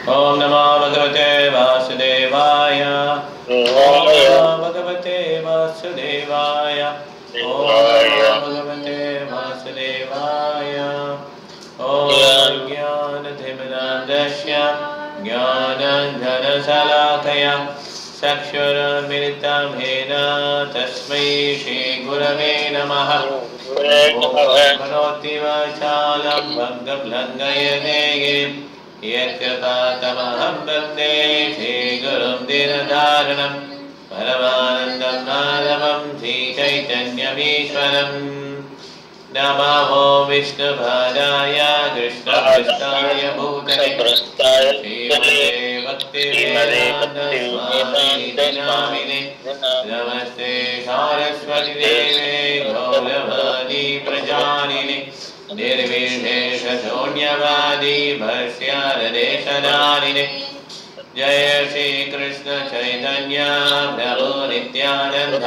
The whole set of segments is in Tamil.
ओम नमो भगवते वासुदेवाय। ओम नमो भगवते वासुदेवाय। ओम नमो भगवते वासुदेवाय। ओम ज्ञानतिमिरान्धस्य ज्ञानाञ्जनशलाकया चक्षुरुन्मिलितं येन तस्मै श्रीगुरवे नमः। ओम करोति वाचालं भङ्गभङ्गयदेगिरिं यत्कृपातमहं वन्दे श्रीगुरुं दीनधारणं परमानन्दं माधवं श्रीचैतन्यमीश्वरम्। नमो विष्णुपादाय कृष्णपृष्ठाय भूतले श्रीमते भक्तिवेदान्तस्वामिनिधि नामिने नमस्ते सारस्वती देवे गौरवादी प्रजानिने निर्विशेषशून्यवादी भस्यारदेशदानिने। जय श्री कृष्ण चैतन्य प्रभु नित्यानंद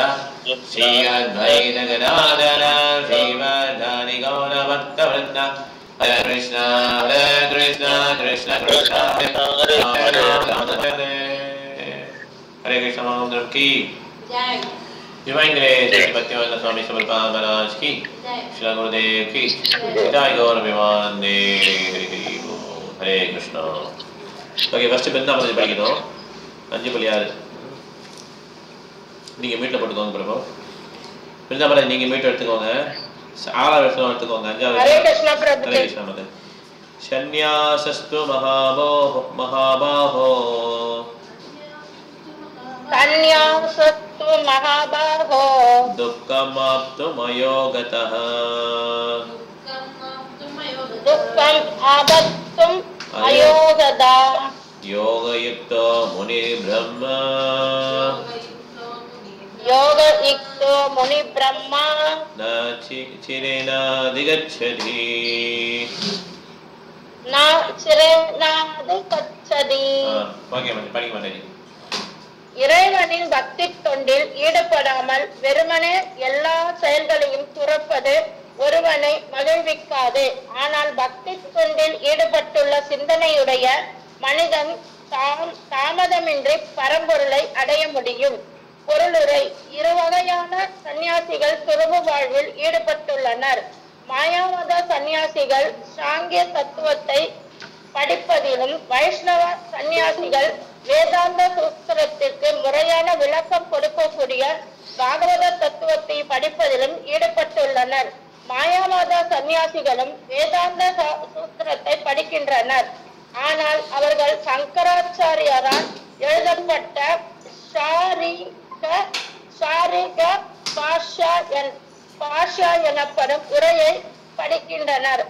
श्री अद्वैत गदाधर श्रीवासादि गौरभक्तवृंद। हरे कृष्ण कृष्ण कृष्ण हरे हरे हरे कृष्ण महामंत्र की जय। डिवाइन ग्रेस भक्तिवेदांत स्वामी समर्पण महाराज की श्री गुरुदेव की जय। गौर विमानंदे हरे कृष्ण। ஓகே ஃபர்ஸ்ட் பிருந்தாவனத்தை படிக்கணும். 5.6 நீங்கள் மீட்டில் போட்டுக்கோங்க. பிரபு பிருந்தாவனை நீங்கள் மீட் எடுத்துக்கோங்க. 6ஆவது வருஷம் எடுத்துக்கோங்க. 5ஆவது ஹரே கிருஷ்ணா மதன். சந்நியாசஸ்து மகாபாஹோ சந்நியாசஸ்து மகாபாஹோ துக்கமாப்தும் அயோகதः துக்கம் ஆபத்தும் அயோகதா योगयुक्तो मुनि ब्रह्म योगयुक्तो मुनि ब्रह्मा न चिरेणाधिगच्छति न चिरेणाधिगच्छति। இறைவனின் பக்தி தொண்டில் ஈடுபடாமல் வெறுமனே எல்லா செயல்களையும் துறப்பது ஒருவனை மகிழ்விக்காது. ஆனால் பக்தி தொண்டில் ஈடுபட்டுள்ள சிந்தனையுடைய மனிதன் தாமதமின்றி பரம்பொருளை அடைய முடியும். பொருளுரை: இருவகையான சன்னியாசிகள் துறவு வாழ்வில் ஈடுபட்டுள்ளனர். மாயாவாத சன்னியாசிகள் சாங்கிய தத்துவத்தை படிப்பதிலும், வைஷ்ணவ சன்னியாசிகள் வேதாந்த சூத்திரத்திற்கு முறையான விளக்கம் கொடுக்கக்கூடிய பாகவத தத்துவத்தை படிப்பதிலும் ஈடுபட்டுள்ளனர். மாயாவாத சன்னியாசிகளும் வேதாந்த சூத்திரத்தை படிக்கின்றனர். ஆனால் அவர்கள் சங்கராச்சாரியாரால் எழுதப்பட்ட ஷாரிக பாஷ்யா எனப்படும் உரையை படிக்கின்றனர்.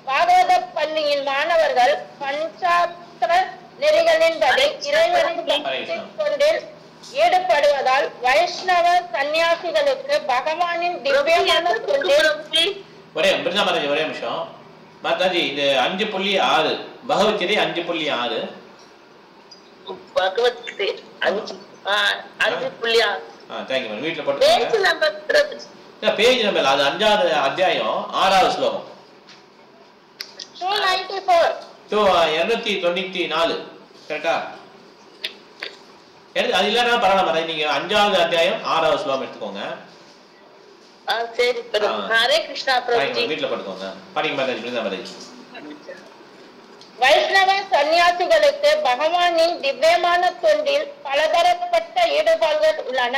பாகவத பள்ளியின் மாணவர்கள் பஞ்சாத்திர நெறிகளின்படி இறைவனின் பக்தி தொண்டில் ஈடுபடுவதால் வைஷ்ணவ சன்னியாசிகளுக்கு பகவானின் திவ்யமான தொண்டில் ஒரே நிமிஷம் மாதாஜி. இது 5.6 பகவத்கீதை 5.6 பகவத்கீதை 5.6. Thank you ma'am. வீட்டில் போட்டு பேஜ் நம்பர் அது 5வது அத்தியாயம் 6வது ஸ்லோகம் 294 கரெக்டா? அது இல்லைன்னா பரவாயில்ல. நீங்க 5வது அத்தியாயம் 6வது ஸ்லோகம் எடுத்துக்கோங்க. சரி ஹரே கிருஷ்ணா பிரபுஜி. வீட்டில் போட்டுக்கோங்க. படிங்க மாதாஜி. பிருந்தாவனி. வைஷ்ணவ சன்னியாசிகளுக்கு பகவானின் திவ்யமான தொண்டில் பலதரப்பட்ட ஈடுபாடுகள் உள்ளன.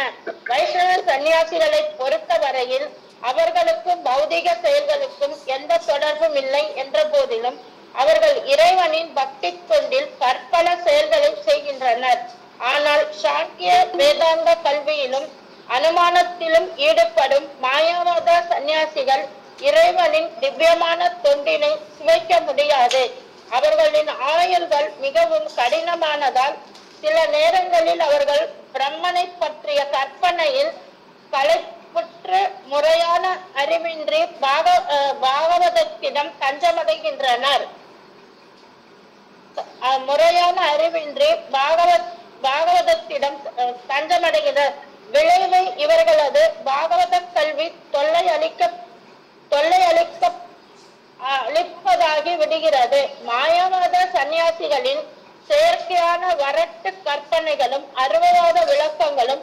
வைஷ்ணவ சன்னியாசிகளை பொறுத்த வரையில் அவர்களுக்கும் பௌதிக செயல்களுக்கும் எந்த தொடர்பும் இல்லை என்ற போதிலும் அவர்கள் இறைவனின் பக்தி தொண்டில் பற்பல செயல்களை செய்கின்றனர். ஆனால் சாங்கிய வேதாந்த கல்வியிலும் அனுமானத்திலும் ஈடுபடும் மாயாவாத சன்னியாசிகள் இறைவனின் திவ்யமான தொண்டினை சுவைக்க முடியாது. அவர்களின் ஆயுள்கள் மிகவும் கடினமானதால் சில நேரங்களில் அவர்கள் பிரம்மனை பற்றிய கற்பனையில் களைப்புற்று முறையான அறிவின்றி பாகவதத்திடம் தஞ்சமடைகின்றனர். முறையான அறிவின்றி பாகவதத்திடம் தஞ்சமடைகின்றனர். விளைவை இவர்களது பாகவத கல்வி தொல்லை அளிப்பதாகி விடுகிறது. மாயாவாத சந்நியாசிகளின் செயற்கையான வரட்டு கற்பனைகளும் அருவவாத விளக்கங்களும்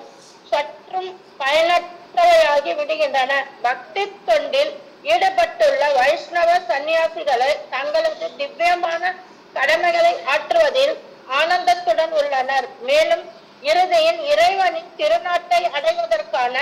சற்றும் பயனற்றவையாகி விடுகின்றன. பக்தி தொண்டில் ஈடுபட்டுள்ள வைஷ்ணவ சந்நியாசிகளை தங்களது திவ்யமான கடமைகளை ஆற்றுவதில் ஆனந்தத்துடன் உள்ளனர். மேலும் இறுதியில் இறைவனின் திருநாட்டை அடைவதற்கான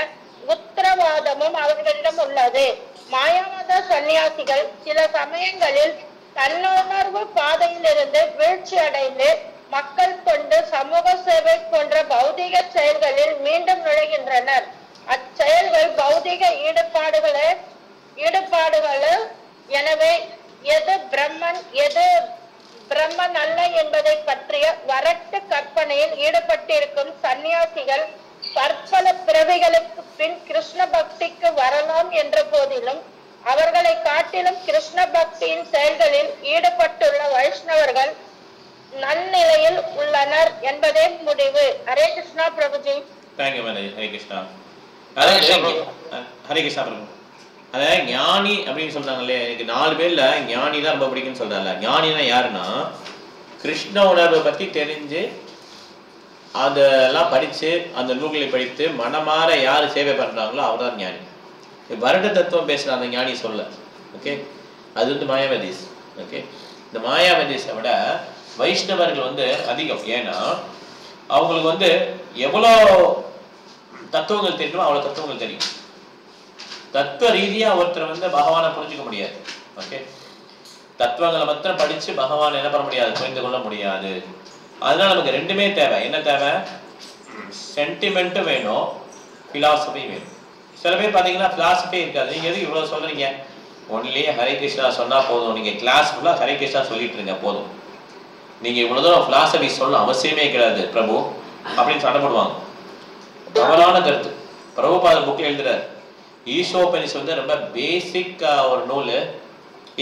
உத்தரவாதமும் அவர்களிடம் உள்ளது. மாயாவாத சந்நியாசிகள் சில சமயங்களில் தன்னுணர்வு பாதையிலிருந்து வீழ்ச்சி அடைந்து மக்கள் தொண்டு, சமூக சேவை போன்ற பௌதிக செயல்களில் மீண்டும் நுழைகின்றனர். அச்செயல்கள் பௌதிக ஈடுபாடுகள். எனவே எது பிரம்மன் எது பிரம்மன் அல்ல என்பதை பற்றிய வரட்டு கற்பனையில் ஈடுபட்டிருக்கும் சந்நியாசிகள் பற்பல பிறவிகளுக்கு பின் கிருஷ்ண பக்திக்கு வரலாம் என்ற போதிலும் அவர்களை காட்டிலும் கிருஷ்ண பக்தியின் செயல்களில் ஈடுபட்டுள்ள வைஷ்ணவர்கள் நன்னிலையில் உள்ளனர் என்பதே முடிவு. ஹரே கிருஷ்ணா பிரபுஜி. ஹரே கிருஷ்ணா. ஹரே கிருஷ்ணா பிரபு. அதாவது ஞானி அப்படின்னு சொல்றாங்களே, எனக்கு 4 பேர்ல ஞானி தான் ரொம்ப பிடிக்கும்னு சொல்றாங்க. ஞானினா யாருன்னா கிருஷ்ண உணர்வை பத்தி தெரிஞ்சு அதெல்லாம் படிச்சு அந்த நூல்களை படித்து மனமாற யாரு சேவை பண்றாங்களோ அவர்தான் ஞானி. வருட தத்துவம் பேசுற அந்த ஞானி சொல்ல. ஓகே, அது வந்து மாயாவதீஸ். ஓகே, இந்த மாயாவதீஸை விட வைஷ்ணவர்கள் அதிகம். ஏன்னா அவங்களுக்கு எவ்வளோ தத்துவங்கள் தெரியுமோ அவ்வளோ தத்துவங்கள் தெரியும். தத்துவ ரீதியா ஒருத்தர் பகவானை புரிஞ்சுக்க முடியாது. ஓகே, தத்துவங்களை மாத்திரம் படிச்சு பகவான் என்ன பண்ண முடியாது, புரிந்து கொள்ள முடியாது. அதனால நமக்கு ரெண்டுமே தேவை. என்ன தேவை? சென்டிமெண்ட்டும் வேணும், பிலாசபி வேணும். சில பேர் பாத்தீங்கன்னா பிலாசபி இருக்காது. நீங்க எதுக்கு இவ்வளவு சொல்றீங்க? ஒன்லி ஹரே கிருஷ்ணா சொன்னா போதும், நீங்க கிளாஸ் ஃபுல்லா ஹரே கிருஷ்ணா சொல்லிட்டு இருங்க போதும், நீங்க இவ்வளவு தூரம் பிலாசபி சொல்ல அவசியமே கிடையாது பிரபு அப்படின்னு சண்டை போடுவாங்க. தவறான கருத்து. பிரபுபாதர் புக்ல எழுதுறாரு, ஈஷோபனிஷத் ரொம்ப பேசிக் ஒரு நூல்.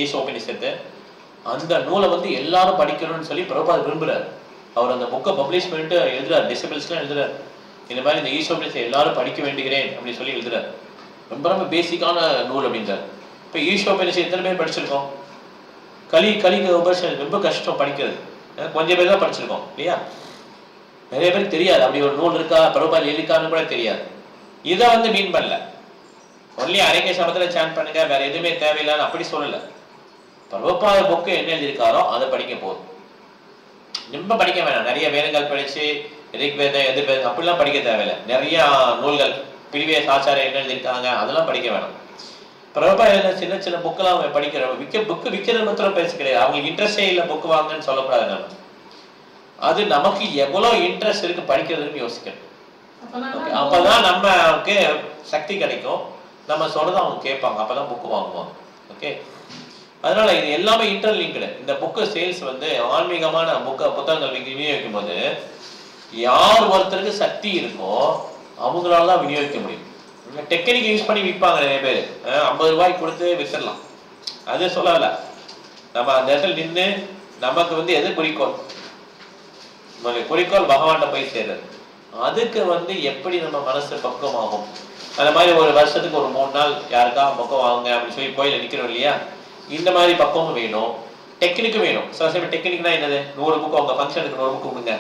ஈஷோபனிஷத்து அந்த நூலை எல்லாரும் படிக்கணும்னு சொல்லி பிரபுபாதர் விரும்புறாரு. அவர் அந்த புக்கை பப்ளிஷ் பண்ணிட்டு எழுதுறாரு, டிசபிள்ஸ்லாம் எழுதுறாரு. இந்த மாதிரி இந்த ஈஷோபனிஷத்தை எல்லாரும் படிக்க வேண்டுகிறேன் அப்படின்னு சொல்லி எழுதுறாரு. ரொம்ப ரொம்ப பேசிக்கான நூல் அப்படின்றார். இப்போ ஈஷோபனிஷத் எத்தனை பேர் படிச்சிருக்கோம்? கலிக உபனிஷத் ரொம்ப கஷ்டம் படிக்கிறது. கொஞ்சம் பேர் தான் படிச்சிருக்கோம் இல்லையா? நிறைய பேருக்கு தெரியாது அப்படி ஒரு நூல் இருக்கா, பிரபுபாதர் எழுதிக்கான்னு கூட தெரியாது. இதை மீன் பண்ணல. ஒன்லி ஹரே கிருஷ்ணா சான் பண்ணுங்க, வேற எதுவுமே தேவையில்லைன்னு அப்படி சொல்லல. பிரபுபாதர் புக்கு என்ன எழுதியிருக்காரோ அதை படிக்க போதும். ரொம்ப படிக்க வேணாம். நிறைய வேதங்கள் படிச்சு ரிக்வேதம் எதிர்வேதம் அப்படிலாம் படிக்க தேவையில்லை. நிறைய நூல்கள் பிரிவியஸ் ஆச்சாரம் என்ன எழுதியிருக்காங்க அதெல்லாம் படிக்க வேணாம். பிரபுபாதர் சின்ன சின்ன புக்கெல்லாம் படிக்கிற புக்கு விற்கிறது மாத்திரம் பேச கிடையாது. அவங்களுக்கு இன்ட்ரெஸ்டே இல்லை புக்கு வாங்கன்னு சொல்லக்கூடாது. நம்ம அது நமக்கு எவ்வளவு இன்ட்ரெஸ்ட் இருக்கு படிக்கிறதுன்னு யோசிக்கணும். அப்பதான் நமக்கு சக்தி கிடைக்கும். நம்ம சொல்றதை அவங்க கேட்பாங்க, அப்பதான் புக்கு வாங்குவாங்க. ஓகே, அதனால இது எல்லாமே இன்டர்லிங்க்டு. இந்த புக்கு சேல்ஸ் ஆன்மீகமான புத்தகங்கள் விநியோகிக்கும் போது யார் ஒருத்தருக்கு சக்தி இருக்கோ அவங்களால தான் விநியோகிக்க முடியும். டெக்னிக் யூஸ் பண்ணி விற்பாங்க நிறைய பேர். 50 ரூபாய்க்கு கொடுத்து வித்துடலாம். அது சொல்லல. நம்ம அந்த இடத்துல நின்று நமக்கு எது குறிக்கோள், குறிக்கோள் பகவான்கிட்ட போய் சேர்றது. அதுக்கு எப்படி நம்ம மனசு பக்குவமாகும். அந்த மாதிரி ஒரு வருஷத்துக்கு ஒரு 3 நாள் யாருக்கா பக்கம் வாங்க அப்படின்னு சொல்லி கோயில நிக்கிறோம் இல்லையா? இந்த மாதிரி பக்கமும் வேணும், டெக்னிக்கும் வேணும். சில சமயம் டெக்னிக்னா என்னது? 100 புக்கு உங்க ஃபங்க்ஷனுக்கு 100 புக்கு கொடுங்க,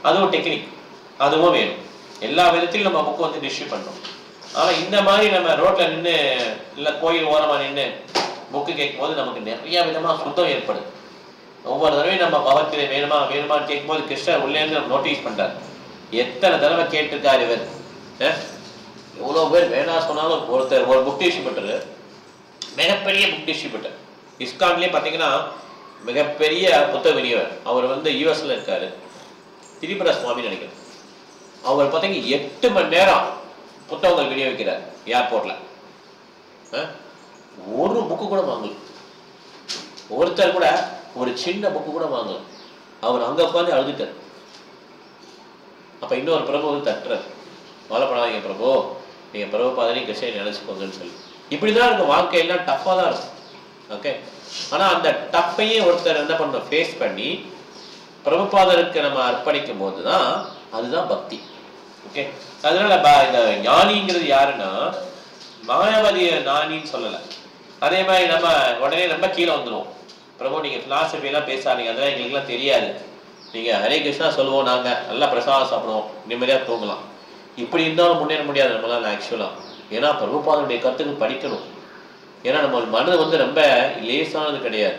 அதுவும் டெக்னிக், அதுவும் வேணும். எல்லா விதத்திலும் நம்ம புக்கு டிஸ்ட்ரிபியூட் பண்ணணும். ஆனா இந்த மாதிரி நம்ம ரோட்ல நின்று இல்ல கோயில் ஓரமா நின்று புக்கு கேட்கும் போது நமக்கு நிறைய விதமா சுத்தம் ஏற்படுது. ஒவ்வொரு தடவையும் நம்ம பகவத்கீதை வேணுமா வேணுமான்னு கேட்கும் போது கிருஷ்ணர் உள்ளே இருந்து நம்ம நோட்டீஸ் பண்றாரு. எத்தனை தடவை கேட்டிருக்காரு இவர். எவ்வளவு பேர் வேணா சொன்னாலும் ஒருத்தர் ஒரு புக் டிஸ்ட்ரிபியூட்டர், மிகப்பெரிய புக் டிஸ்ட்ரிபியூட்டர். இஸ்கான்லயே பாத்தீங்கன்னா மிகப்பெரிய புத்தக விநியோகர். அவர் யூஎஸ்ல இருக்காரு, திரிபுரா சுவாமி நினைக்கிறேன். அவர் பாத்தீங்கன்னா 8 மணி நேரம் புத்தகங்கள் விநியோகிக்கிறார் ஏர்போர்ட்ல. ஒரு புக்கு கூட வாங்கல, ஒருத்தர் கூட ஒரு சின்ன புக்கு கூட வாங்கல. அவர் அங்க உட்காந்து அழுதுட்டார். அப்ப இன்னொரு பிரபு தட்டுறார், கவலைப்படாதீங்க பிரபு, நீங்க பிரபுபாதரையும் கிருஷ்ணனை நினைச்சுக்கோங்கன்னு சொல்லி. இப்படிதான் இருக்கும். வாழ்க்கையெல்லாம் டஃப்பா தான் இருக்கும். ஓகே, ஆனா அந்த டஃப்பையே ஒருத்தர் என்ன பண்ணணும், ஃபேஸ் பண்ணி பிரபுபாதருக்கு நம்ம அர்ப்பணிக்கும் போதுதான் அதுதான் பக்தி. ஓகே, அதனால இந்த ஞானிங்கிறது யாருன்னா மாயாவதி ஞானின்னு சொல்லல. அதே மாதிரி நம்ம உடனே ரொம்ப கீழே வந்துடும். பிரபு நீங்க பிலாசபி எல்லாம் பேசாதீங்க, அதெல்லாம் எங்களுக்குலாம் தெரியாது, நீங்க ஹரே கிருஷ்ணா சொல்லுவோம், நாங்க நல்லா பிரசாதம் சாப்பிடுவோம், நிம்மதியா தூங்கலாம். இப்படி இருந்தாலும் முன்னேற முடியாது நம்மளால ஆக்சுவலா. ஏன்னா பிரபுபாதனுடைய கருத்துக்கள் படிக்கணும். ஏன்னா நம்ம மனது வந்து ரொம்ப லேசானது கிடையாது.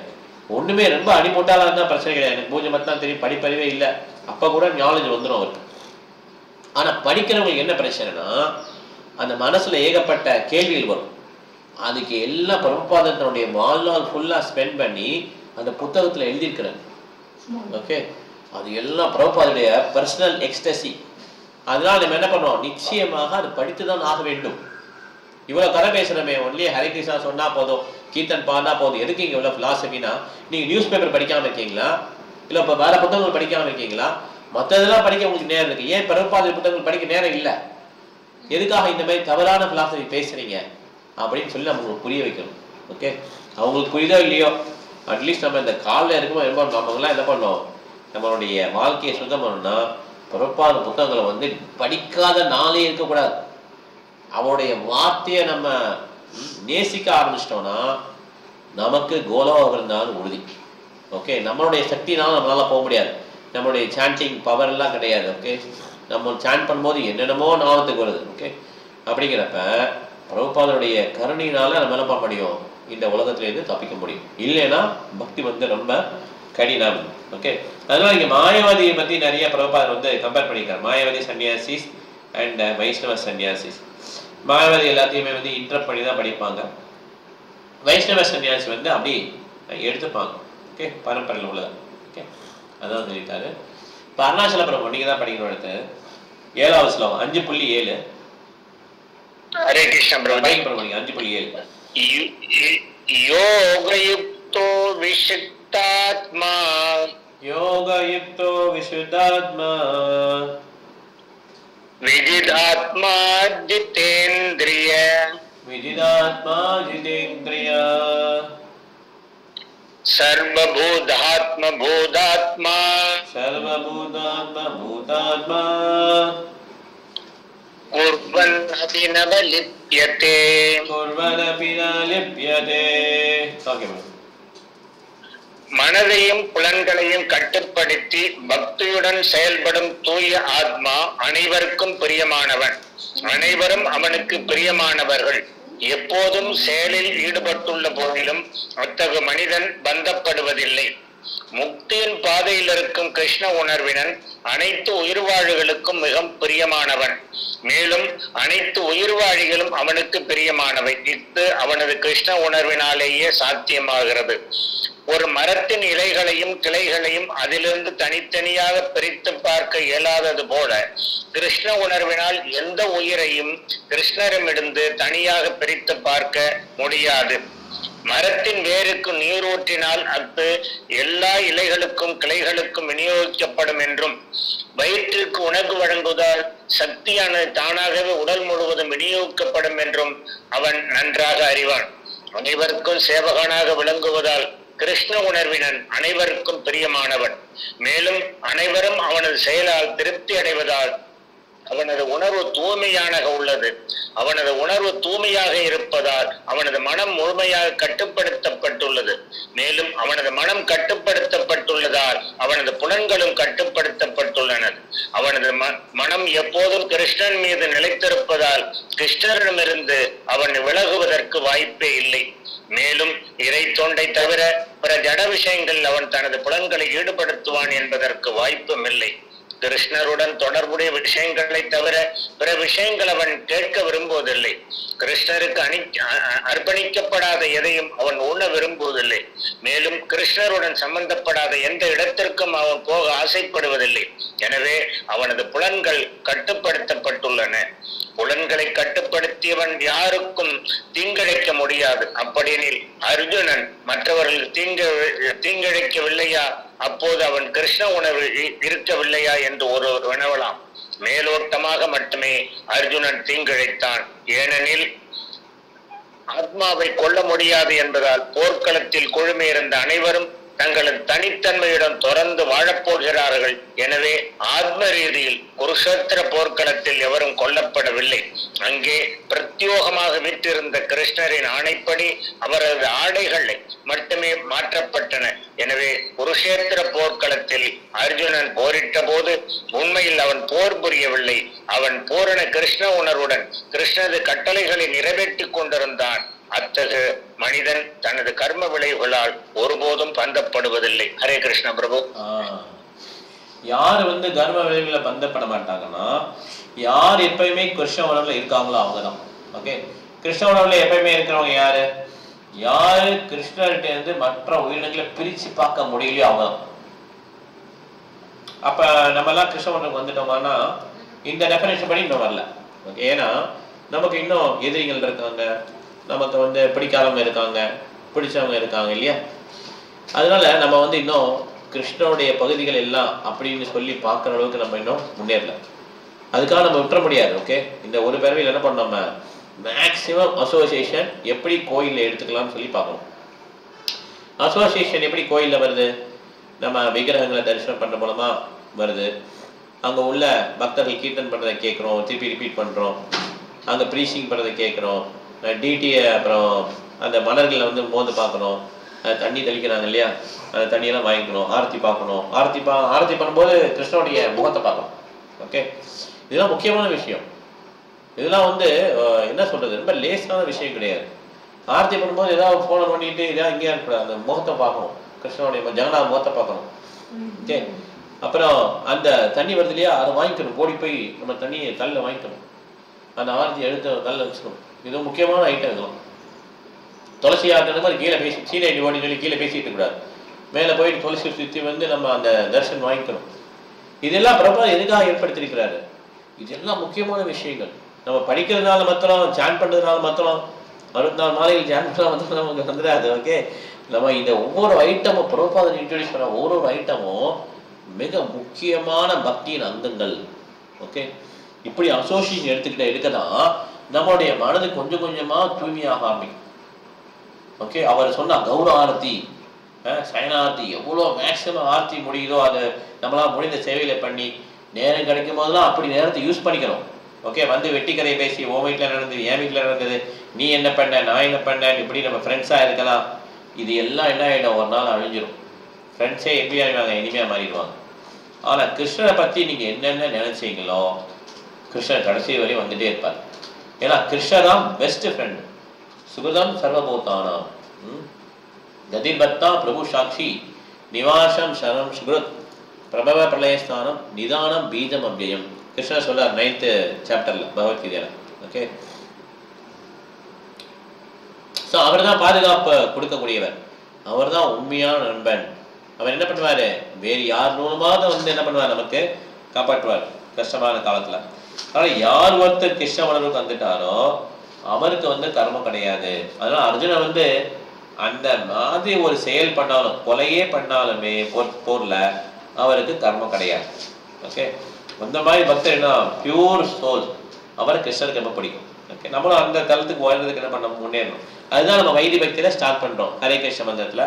ஒண்ணுமே ரொம்ப அடிமொட்டாலா இருந்தா பிரச்சனை கிடையாது. எனக்கு பூஜை மட்டும் தான் தெரியும், படிப்பறிவே இல்லை, அப்ப கூட நாலேஜ் வந்துடும் அவருக்கு. ஆனா படிக்கிறவங்களுக்கு என்ன பிரச்சனைனா அந்த மனசுல ஏகப்பட்ட கேள்விகள் வரும். அதுக்கு எல்லாம் பிரபுபாதனுடைய வாழ்நாள் ஃபுல்லா ஸ்பெண்ட் பண்ணி அந்த புத்தகத்துல எழுதியிருக்கிறாங்க. ஓகே, அது எல்லாம் பிரபுபாதனுடைய பர்சனல் எக்ஸ்டசி. அதனால நம்ம என்ன பண்ணுவோம், நிச்சயமாக அது படித்துதான் ஆக வேண்டும். இவ்வளவு கதை பேசுறமே, ஒன்லி ஹரே கிருஷ்ணா சொன்னா போதும், கீர்த்தன் பாடினா போதும், எதுக்கு இங்க இவ்வளவு பிலாசபினா? நீங்க நியூஸ் பேப்பர் படிக்காம இருக்கீங்களா, இல்ல இப்ப வேற புத்தகங்கள் படிக்காம இருக்கீங்களா? மற்றதெல்லாம் படிக்க உங்களுக்கு நேரம் இருக்கு, ஏன் பிரபுபாத புத்தகங்கள் படிக்க நேரம் இல்லை? எதுக்காக இந்த மாதிரி தவறான பிலாசபி பேசுறீங்க அப்படின்னு சொல்லி நம்ம புரிய வைக்கணும். ஓகே, அவங்களுக்கு புரியுதோ இல்லையோ, அட்லீஸ்ட் நம்ம இந்த காலில் இருக்கும்போது நம்மளாம் என்ன பண்ணோம், நம்மளுடைய வாழ்க்கையை சுத்தம் பண்ணணும்னா பிரபுபாத புத்தகங்களை வந்து படிக்காத நாளே இருக்கக்கூடாது. அவருடைய வார்த்தையை நம்ம நேசிக்க ஆரம்பிச்சிட்டோம்னா நமக்கு கோலோகம் இருந்தாலும் உறுதி. ஓகே, நம்மளுடைய சக்தினால நம்மளால போக முடியாது, நம்மளுடைய சாண்டிங் பவர் எல்லாம் கிடையாது. ஓகே, நம்ம சாண்ட் பண்ணும்போது என்னென்னமோ ஞாபகத்துக்கு வருது. ஓகே, அப்படிங்கிறப்ப பிரபுபாதனுடைய கருணையினால நம்ம என்ன பண்ண முடியும், இந்த உலகத்திலேருந்து தப்பிக்க முடியும். இல்லைன்னா பக்தி வந்து ரொம்ப கடினம். ஓகே, அதனால இங்க மாயாவதியை பத்தி நிறைய பிரபுபாதர் வந்து கம்பேர் பண்ணியிருக்காரு. மாயாவதி சன்னியாசிஸ் அண்ட் வைஷ்ணவ சன்னியாசிஸ். மாயாவதி எல்லாத்தையுமே வந்து இன்டரப்ட் பண்ணி தான் படிப்பாங்க. வைஷ்ணவ சன்னியாசி வந்து அப்படி எடுத்துப்பாங்க. ஓகே, பரம்பரையில் உள்ளது. ஓகே, அதான் சொல்லிட்டாரு. இப்போ அருணாச்சல பிரபு நீங்க தான் படிக்கணும். அடுத்து 7வது ஸ்லோகம் 5.7. ஹரே கிருஷ்ண பிரபு 5.7. யோகயுக்தோ விசுத்தாத்மா யோகயுக்தோ விசுத்தாத்மா விஜிதாத்மா ஜிதேந்திரிய விஜிதாத்மா ஜிதேந்திரிய சர்வபூதாத்ம பூதாத்மா சர்வபூதாத்ம பூதாத்மா குர்வன்னபி ந லிப்யதே குர்வன்னபி ந லிப்யதே. Okay ma'am. மனதையும் புலன்களையும் கட்டுப்படுத்தி பக்தியுடன் செயல்படும் தூய ஆத்மா அனைவருக்கும் பிரியமானவன். அனைவரும் அவனுக்கு பிரியமானவர்கள். எப்போதும் செயலில் ஈடுபட்டுள்ள போதிலும் அத்தகு மனிதன் பந்தப்படுவதில்லை. முக்தியின் பாதையில் இருக்கும் கிருஷ்ண உணர்வினன் அனைத்து உயிர்வாழிகளுக்கும் மிக பிரியமானவன். மேலும் அனைத்து உயிர்வாழிகளும் அவனுக்கு பிரியமானவை. இது அவனது கிருஷ்ண உணர்வினாலேயே சாத்தியமாகிறது. ஒரு மரத்தின் இலைகளையும் கிளைகளையும் அதிலிருந்து தனித்தனியாக பிரித்து பார்க்க இயலாதது போல கிருஷ்ண உணர்வினால் எந்த உயிரையும் கிருஷ்ணரிடமிருந்து தனியாக பிரித்து பார்க்க முடியாது. மரத்தின் வேருக்கு நீரூற்றினால் அது எல்லா இலைகளுக்கும் கிளைகளுக்கும் விநியோகிக்கப்படும் என்றும், வயிற்றிற்கு உணவு வழங்குவதால் சக்தியானது தானாகவே உடல் முழுவதும் விநியோகிக்கப்படும் என்றும் அவன் நன்றாக அறிவான். அனைவருக்கும் சேவகனாக விளங்குவதால் கிருஷ்ண உணர்வினன் அனைவருக்கும் பிரியமானவன். மேலும் அனைவரும் அவனது செயலால் திருப்தி அடைவதால் அவனது உணர்வு தூய்மையாக உள்ளது. அவனது உணர்வு தூய்மையாக இருப்பதால் அவனது மனம் முழுமையாக கட்டுப்படுத்தப்பட்டுள்ளது. மேலும் அவனது மனம் கட்டுப்படுத்தப்பட்டுள்ளதால் அவனது புலன்களும் கட்டுப்படுத்தப்பட்டுள்ளன. அவனது மனம் எப்போதும் கிருஷ்ணன் மீது நிலைத்திருப்பதால் கிருஷ்ணரிடமிருந்து அவன் விலகுவதற்கு வாய்ப்பே இல்லை. மேலும் இறை தொண்டை தவிர பிற ஜட விஷயங்கள் அவன் தனது புலன்களை ஈடுபடுத்துவான் என்பதற்கு வாய்ப்பும் இல்லை. கிருஷ்ணருடன் தொடர்புடைய விஷயங்களை தவிர பிற விஷயங்கள் அவன் கேட்க விரும்புவதில்லை. கிருஷ்ணருக்கு அர்ப்பணிக்கப்படாத எதையும் அவன் உண்ண விரும்புவதில்லை. மேலும் கிருஷ்ணருடன் சம்பந்தப்படாத எந்த இடத்திற்கும் அவன் போக ஆசைப்படுவதில்லை. எனவே அவனது புலன்கள் கட்டுப்படுத்தப்பட்டுள்ளன. புலன்களை கட்டுப்படுத்தியவன் யாருக்கும் தீங்கிழைக்க முடியாது. அப்படியெனில் அர்ஜுனன் மற்றவர்கள் தீங்கிழைக்கவில்லையா? அப்போது அவன் கிருஷ்ண உணர்வு இருக்கவில்லையா என்று ஒருவர் வினவலாம். மேலோட்டமாக மட்டுமே அர்ஜுனன் தீங்கிழைத்தான். ஏனெனில் ஆத்மாவை கொல்ல முடியாது என்பதால் போர்க்களத்தில் குழுமியிருந்த அனைவரும் தங்களது தனித்தன்மையுடன் தொடர்ந்து வாழப்போகிறார்கள். எனவே ஆத்ம ரீதியில் குருஷேத்திர போர்க்களத்தில் எவரும் கொல்லப்படவில்லை. அங்கே பிரத்யோகமாக விட்டிருந்த கிருஷ்ணரின் ஆணைப்படி அவரது ஆடைகளை மட்டுமே மாற்றப்பட்டன. எனவே குருஷேத்திர போர்க்களத்தில் அர்ஜுனன் போரிட்ட போது உண்மையில் அவன் போர் புரியவில்லை. அவன் பூரண கிருஷ்ண உணர்வுடன் கிருஷ்ணது கட்டளைகளை நிறைவேற்றிக் கொண்டிருந்தான். அத்தகு மனிதன் தனது கர்ம விளைவுகளால் ஒருபோதும் பந்தப்படுவதில்லை. ஹரே கிருஷ்ண பிரபு. யார் கர்ம விளைவுகளை பந்தப்பட மாட்டாங்கன்னா யார் எப்பயுமே கிருஷ்ண உணர்வுல இருக்காங்களோ அவங்கதான். ஓகே, கிருஷ்ண உணர்வுல எப்பயுமே இருக்கிறவங்க யாரு? யாரு கிருஷ்ணர்கிட்ட இருந்து மற்ற உயிரினங்களை பிரிச்சு பார்க்க முடியலையோ அவங்கதான். அப்ப நம்ம எல்லாம் கிருஷ்ண உணர்வுக்கு வந்துட்டோம்னா இந்த டெஃபினேஷன் படி இன்னும் வரல. ஏன்னா நமக்கு இன்னும் எதிரிகள் இருக்காங்க, நமக்கு பிடிக்காதவங்க இருக்காங்க, பிடிச்சவங்க இருக்காங்க இல்லையா? அதனால நம்ம இன்னும் கிருஷ்ணனுடைய பகுதிகள் எல்லாம் அப்படின்னு சொல்லி பார்க்குற அளவுக்கு நம்ம இன்னும் முன்னேறல. அதுக்காக நம்ம விட்டுற முடியாது. ஓகே, இந்த ஒரு பிறவியில் என்ன பண்ணோம், நம்ம மேக்சிமம் அசோசியேஷன் எப்படி கோயிலில் எடுத்துக்கலாம்னு சொல்லி பார்க்கணும். அசோசியேஷன் எப்படி கோயிலில் வருது? நம்ம விக்கிரகங்களை தரிசனம் பண்ணுற மூலமா வருது. அங்கே உள்ள பக்தர்கள் கீர்த்தன் பண்ணுறதை கேட்குறோம், திருப்பி ரிப்பீட் பண்ணுறோம். அங்கே ப்ரீச்சிங் பண்ணுறதை கேட்குறோம். டிடியை அப்புறம் அந்த மலர்களில் மோந்து பார்க்கணும். தண்ணி தெளிக்கிறாங்க இல்லையா, அந்த தண்ணியெல்லாம் வாங்கிக்கணும். ஆரத்தி பார்க்கணும். ஆரத்தி பண்ணும்போது கிருஷ்ணனுடைய முகத்தை பார்க்கணும். ஓகே, இதெல்லாம் முக்கியமான விஷயம். இதெல்லாம் என்ன சொல்றது, ரொம்ப லேசான விஷயம் கிடையாது. ஆரத்தி பண்ணும்போது ஏதாவது ஃபோனை பண்ணிட்டு ஏதாவது இங்கேயா இருக்கக்கூடாது, அந்த முகத்தை பார்க்கணும். கிருஷ்ணனுடைய ஜெகநாத முகத்தை பார்க்கணும். ஓகே, அப்புறம் அந்த தண்ணி வருது இல்லையா, அதை வாங்கிக்கணும். ஓடி போய் நம்ம தண்ணியை தள்ள வாங்கிக்கணும். அந்த ஆரத்தி எடுத்து தள்ள வச்சுக்கணும். இது முக்கியமான ஐட்டம். இதெல்லாம் துளசி ஆகிறது மாதிரி கீழே பேசி சீனை ஓடி சொல்லி கீழே பேசிட்டு கூடாது. மேலே போயிட்டு துளசி சுற்றி நம்ம அந்த தரிசனம் வாங்கிக்கணும். இதெல்லாம் பிரபா எதுக்காக ஏற்படுத்தியிருக்கிறாரு? இதெல்லாம் முக்கியமான விஷயங்கள். நம்ம படிக்கிறதுனால மாத்திரம், ஜாயின் பண்ணுறதுனால மாத்திரம், 64 நாளைகள் ஜாயின் பண்ணால் மாத்திரம் நமக்கு வந்துடாது. ஓகே, நம்ம இந்த ஒவ்வொரு ஐட்டமும் பிரபாதன் இன்ட்ரோடியூஸ் பண்ண ஒவ்வொரு ஐட்டமும் மிக முக்கியமான பக்தியின் அங்கங்கள். ஓகே, இப்படி அசோசியேஷன் எடுக்கதான் நம்மளுடைய மனது கொஞ்சம் கொஞ்சமா தூய்மையாக ஆரம்பிக்கும். ஓகே, அவர் சொன்ன கௌர ஆரத்தி, சயனார்த்தி, எவ்வளோ மேக்சிமம் ஆர்த்தி முடியுதோ அதை நம்மளாம் முடிந்த சேவையில பண்ணி நேரம் கிடைக்கும் போதெல்லாம் அப்படி நேரத்தை யூஸ் பண்ணிக்கணும். ஓகே, வெட்டி கதையை பேசி ஓ வீட்டில் நடந்தது, என் வீட்டில் நடந்தது, நீ என்ன பண்ண, நான் என்ன பண்ணேன், இப்படி நம்ம ஃப்ரெண்ட்ஸாக இருக்கலாம். இது எல்லாம் என்ன ஆகிடும், ஒரு நாள் அழிஞ்சிடும். ஃப்ரெண்ட்ஸே எப்படி ஆகிடுவாங்க, இனிமையாக மாறிடுவாங்க. ஆனால் கிருஷ்ணரை பற்றி நீங்கள் என்னென்ன நினைச்சீங்களோ கிருஷ்ணர் கடைசி வரையும் வந்துட்டே இருப்பார். ஏன்னா கிருஷ்ணர் தான் பெஸ்ட் ஃப்ரெண்ட். சுகதம் சர்வபூதானாம் கதிபத்தா பிரபு சாட்சி நிவாசம் சரணம் சுக்ருத் பிரபவ பிரளயஸ்தானம் நிதானம் பீஜம் அவ்யயம். கிருஷ்ணர் சொல்றார் 9th சாப்டர்ல பகவத்கீதையில. ஓகே, ஸோ அவர் தான் பாதுகாப்பு கொடுக்கக்கூடியவர். அவர் தான் உண்மையான நண்பன். அவர் என்ன பண்ணுவாரு, வேறு யார் மூலமாவது என்ன பண்ணுவார், நமக்கு காப்பாற்றுவார் கஷ்டமான காலத்துல. ஆனால் யார் ஒருத்தர் கிருஷ்ண உணர்வுக்கு வந்துட்டாரோ அவருக்கு கர்மம் கிடையாது. அதனால அர்ஜுனன் அந்த மாதிரி ஒரு செயல் பண்ணாலும், கொலையே பண்ணாலுமே போர்ல அவருக்கு கர்மம் கிடையாது. ஓகே, அந்த மாதிரி பக்தர் என்ன பியூர் சோல், அவரை கிருஷ்ணருக்கு ரொம்ப பிடிக்கும். ஓகே, நம்மளும் அந்த தளத்துக்கு வாழ்றதுக்கு என்ன பண்ண முன்னேறணும். அதுதான் நம்ம வைதி பக்தியில ஸ்டார்ட் பண்றோம். ஹரே கிருஷ்ண மந்திரத்துல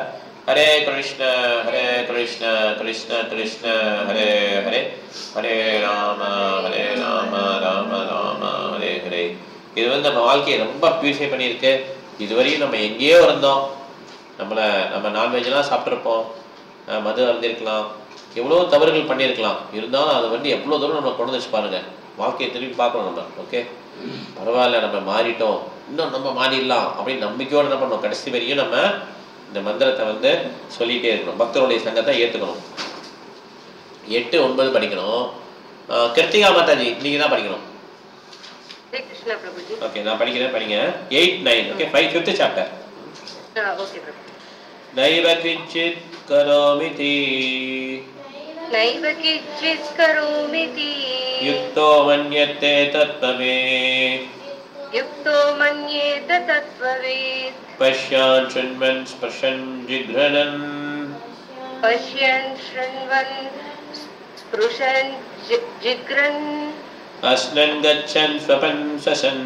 ஹரே கிருஷ்ண கிருஷ்ண கிருஷ்ண ஹரே ஹரே, ஹரே ராம ராம ராம ஹரே ஹரே. இது நம்ம வாழ்க்கையை ரொம்ப பியூரிஃபை பண்ணியிருக்கு. இதுவரையும் நம்ம எங்கேயோ இருந்தோம், நம்ம நான்வெஜ்லாம் சாப்பிட்ருப்போம், மது அருந்திருக்கலாம், எவ்வளோ தவறுகள் பண்ணியிருக்கலாம். இருந்தாலும் அது எவ்வளோ தூரம் நம்ம கொண்டு வச்சு பாருங்க. வாழ்க்கையை திரும்பி பார்க்கணும் நம்ம. ஓகே, பரவாயில்ல, நம்ம மாறிட்டோம், இன்னும் நம்ம மாறிடலாம் அப்படின்னு நம்பிக்கையோடு என்ன பண்ணணும், கடைசி வரையும் நம்ம இந்த மந்திரத்தை சொல்லிகிட்டே இருக்கணும். பக்தருடைய சங்கத்தை ஏற்றுக்கணும். 8, 9 படிக்கணும். கிருத்திகா மாதாஜி நீங்கள் தான் படிக்கணும். ஓகே, நான் படிக்கிறேன், படிங்க. 8, 9. Okay, 5th chapter. நைவ கிஞ்சித் கரோமிதி யுக்தோ மன்யத்தே தத்வவேத் பஷ்யான் ஷண்வன் ஸ்பர்ஷன் ஜிக்ரனன் அஸ்னன் கச்சன் ஸ்வபன் சசன்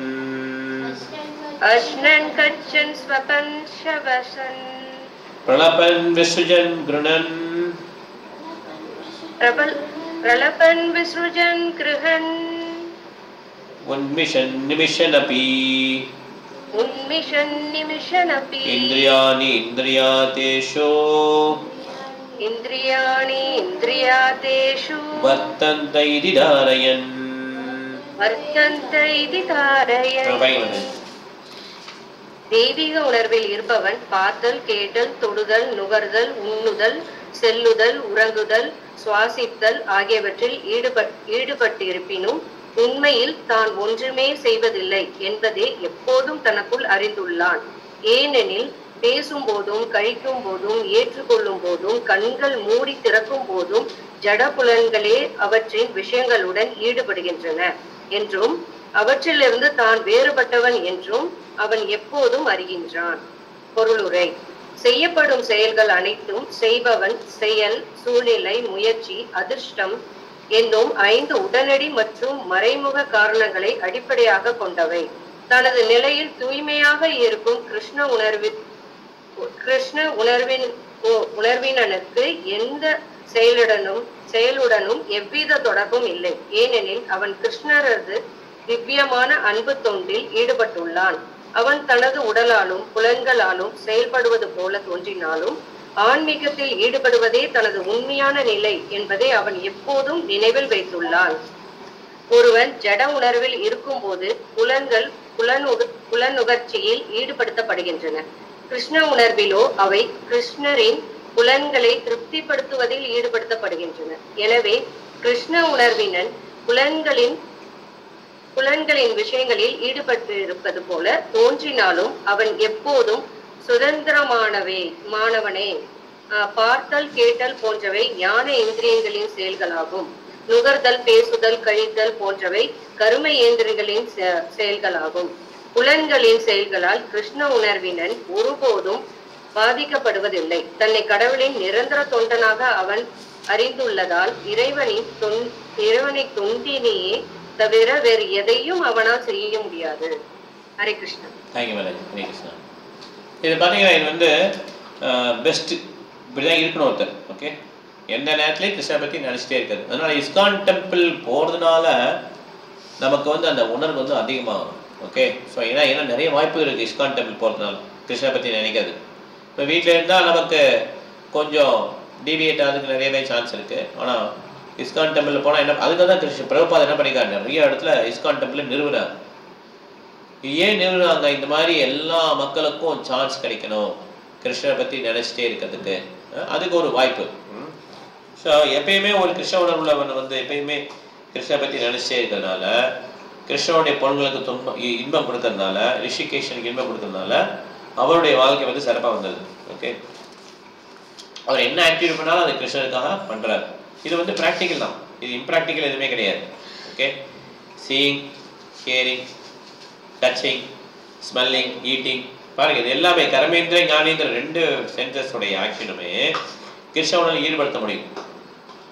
प्रलपन् विसृजन् गृणन् प्रलपन् विसृजन् गृहन् उन्मिषन् निमिषनपि इन्द्रियाणि इन्द्रियातेषु वर्तन्त इति धारयन् தெய்வீக உணர்வில் இருப்பவன் பார்த்தல், கேட்டல், தொடுதல், நுகர்தல், உண்ணுதல், செல்லுதல், உறங்குதல், சுவாசித்தல் ஆகியவற்றில் ஈடுபட்டிருப்பினும் உண்மையில் தான் ஒன்றுமே செய்வதில்லை என்பதை எப்போதும் தனக்குள் அறிந்துள்ளான். ஏனெனில் பேசும் போதும், கழிக்கும் போதும், ஏற்றுக்கொள்ளும் போதும், கண்கள் மூடி திறக்கும் போதும் ஜட புலன்களே அவற்றின் விஷயங்களுடன் ஈடுபடுகின்றன என்றும் அவற்றிலிருந்து தான் வேறுபட்டவன் என்றும் அவன் எப்போதும் அறிகின்றான். பொருளுரை: செய்யப்படும் செயல்கள் அனைத்தும் செய்பவன், செயல், சூழ்நிலை, முயற்சி, அதிர்ஷ்டம் என்னும் 5 உடனடி மற்றும் மறைமுக காரணங்களை அடிப்படையாக கொண்டவை. தனது நிலையில் தூய்மையாக இருக்கும் கிருஷ்ண உணர்வினனுக்கு எந்த செயலுடனும் எவ்வித தொடர்பும் இல்லை. ஏனெனில் அவன் கிருஷ்ணரது திவ்யமான அன்பு தொண்டில் ஈடுபட்டுள்ளான். அவன் தனது உடலாலும் புலன்களாலும் செயல்படுவது போல தோன்றினாலும் ஆன்மீகத்தில் ஈடுபடுவதே தனது உண்மையான நிலை என்பதை அவன் எப்போதும் நினைவில் வைத்துள்ளான். ஒருவன் ஜட உணர்வில் இருக்கும் போது புலன்கள் புலனுகர்ச்சியில் ஈடுபடுத்தப்படுகின்றன. கிருஷ்ண உணர்விலோ அவை கிருஷ்ணரின் புலன்களை திருப்திப்படுத்துவதில் ஈடுபடுத்தப்படுகின்றன. எனவே கிருஷ்ண உணர்வினன் புலன்களின் விஷயங்களில் ஈடுபட்டு இருப்பது போல தோன்றினாலும் அவன் எப்போதும் சுதந்திரமானவனே. பார்த்தல், கேட்டல் போன்றவை ஞான இந்திரியங்களின் செயல்களாகும். நுகர்தல், பேசுதல், கழித்தல் போன்றவை கரும இயந்திரங்களின் செயல்களாகும். புலன்களின் செயல்களால் கிருஷ்ண உணர்வினன் ஒருபோதும் பாதிக்கப்படுவதில்லை. தன்னை கடவுளின் நிரந்தர தொண்டனாக அவன் அறிந்துள்ளதால் இறைவனை தொண்டினையே தவிர வேறு எதையும் அவனால் செய்ய முடியாது. ஹரே கிருஷ்ணா. Thank you madam. ஹரே கிருஷ்ணா. இது பார்த்தீங்கன்னா இது வந்து பெஸ்ட் இப்படிதான் இருக்கணும் ஒருத்தர். ஓகே, எந்த நேரத்துலையும் கிருஷ்ணனை பற்றி நினச்சிட்டே இருக்காது. அதனால இஸ்கான் டெம்பிள் போகிறதுனால நமக்கு வந்து அந்த உணர்வு வந்து அதிகமாகும். ஓகே, ஸோ ஏன்னா நிறைய வாய்ப்பு இருக்குது இஸ்கான் டெம்பிள் போகிறதுனால கிருஷ்ணனை பற்றி நினைக்காது. இப்போ வீட்டில் இருந்தால் நமக்கு கொஞ்சம் டிவியேட் ஆகிறதுக்கு நிறையவே சான்ஸ் இருக்குது. ஆனால் இஸ்கான் டெம்பிளில் போனால் என்ன, அதுக்காக தான் பிரபுபாத் என்ன பண்ணிக்காரு, நிறைய இடத்துல இஸ்கான் டெம்பிளை நிறுவினார். ஏன் நிறுவினாங்க? இந்த மாதிரி எல்லா மக்களுக்கும் சான்ஸ் கிடைக்கணும் கிருஷ்ணரை பற்றி நினச்சிட்டே இருக்கிறதுக்கு. அதுக்கு ஒரு வாய்ப்பு. ஸோ எப்பயுமே ஒரு கிருஷ்ண உணர்வுள்ளவன் வந்து எப்பயுமே கிருஷ்ணரை பற்றி நினச்சிட்டே இருக்கிறதுனால, கிருஷ்ணனுடைய பொருள்களுக்கு இன்பம் கொடுக்கறதுனால, ரிஷிகேஷனுக்கு இன்பம் கொடுக்கறதுனால அவருடைய வாழ்க்கை வந்து சிறப்பாக வந்தது. ஓகே, அவர் என்ன ஆக்டிவிட்டி பண்ணாலும் அது கிருஷ்ணருக்காக பண்ணுறாரு. இது வந்து ப்ராக்டிக்கல் தான், இது இம்ப்ராக்டிக்கல் எதுவுமே கிடையாது. Okay, seeing, hearing, touching, smelling, eating, பாருங்க இது எல்லாமே கர்மேந்திர ஞானேந்திர 2 சென்சஸோடைய ஆக்ஷனுமே கிருஷ்ண உணர்வில் ஈடுபடுத்த முடியும்.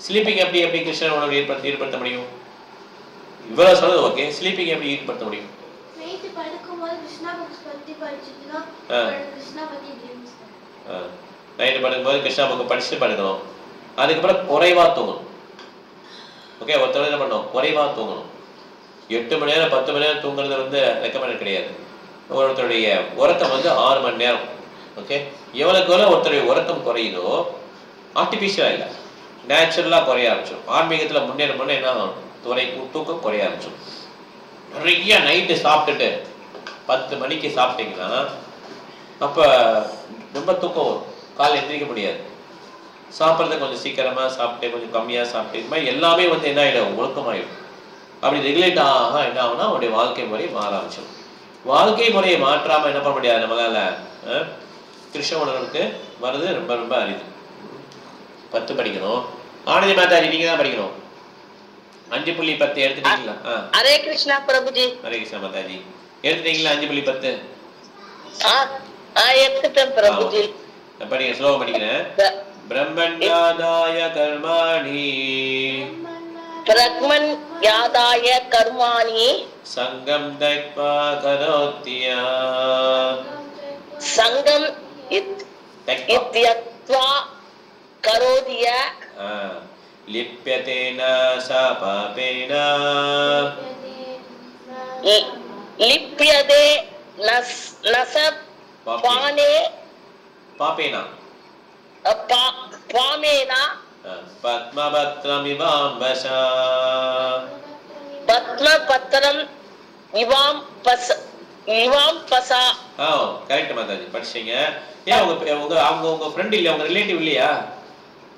ஸ்லீப்பிங் எப்படி கிருஷ்ண உணர்வில் ஈடுபடுத்த முடியும்? இவ்வளவு சொல்றது ஓகே, ஸ்லீப்பிங் எப்படி ஈடுபடுத்த முடியும்? நைட் படுக்கும்போது கிருஷ்ணா புக் படிச்சுட்டு படுக்கணும். அதுக்கப்புறம் குறைவா தூங்கணும். ஓகே, ஒருத்தர் என்ன பண்ணணும், குறைவா தூங்கணும். 8 மணி நேரம் 10 மணி நேரம் தூங்குறது வந்து ரெக்கமெண்ட் கிடையாது. ஒருத்தருடைய உறக்கம் வந்து 6 மணி நேரம். ஓகே, எவ்வளவுக்கு ஒருத்தருடைய உறக்கம் குறையுதோ, ஆர்டிஃபிஷியலாக இல்லை, நேச்சுரலாக குறைய ஆரம்பிச்சிடும். ஆன்மீகத்தில் முன்னேற என்ன ஆகும், தூக்கம் குறைய ஆரம்பிச்சிடும். நிறைய நைட்டு சாப்பிட்டுட்டு 10 மணிக்கு சாப்பிட்டீங்கன்னா அப்போ ரொம்ப தூக்கம் வரும், காலை எந்திரிக்க முடியாது. சாப்பிட்றத கொஞ்சம் சீக்கிரமாக சாப்பிட்டு கொஞ்சம் கம்மியாக சாப்பிட்டு இது மாதிரி எல்லாமே வந்து என்ன ஆகிடும், ஒழுக்கமாகிடும். அப்படி ரெகுலேட் ஆக என்ன ஆகுனா அவனுடைய வாழ்க்கை முறை மாற ஆரம்பிச்சிடும். வாழ்க்கை முறையை மாற்றாமல் என்ன பண்ண முடியாது நம்மளால. கிருஷ்ண உணர்வுக்கு வருது ரொம்ப ரொம்ப அரிது. 10 படிக்கணும். ஆனந்தி மாதாஜி நீங்க தான் படிக்கணும். 5.10 எடுத்துட்டீங்களா? ஹரே கிருஷ்ணா பிரபுஜி. ஹரே கிருஷ்ணா மாதாஜி எடுத்துட்டீங்களா? 5.10 எடுத்துட்டேன் பிரபுஜி. படிங்க, ஸ்லோகம் படிக்கிறேன். பிரம்மண்யாதாய கர்மாணி சங்கம் தைத்வா கரோத்யா இத்யத்வா கரோதிய லிப்யதேன ச பாபேன லிப்யதே நஸ பானே பாபேனா பாமேனா பத்மபத்ரமிவாம்பசா பத்மபத்ரம் இவாம்பசா. கரெக்ட் மாதாஜி படிச்சீங்க. ஏன் உங்க ஃப்ரெண்ட் இல்லையா, உங்க ரிலேட்டிவ் இல்லையா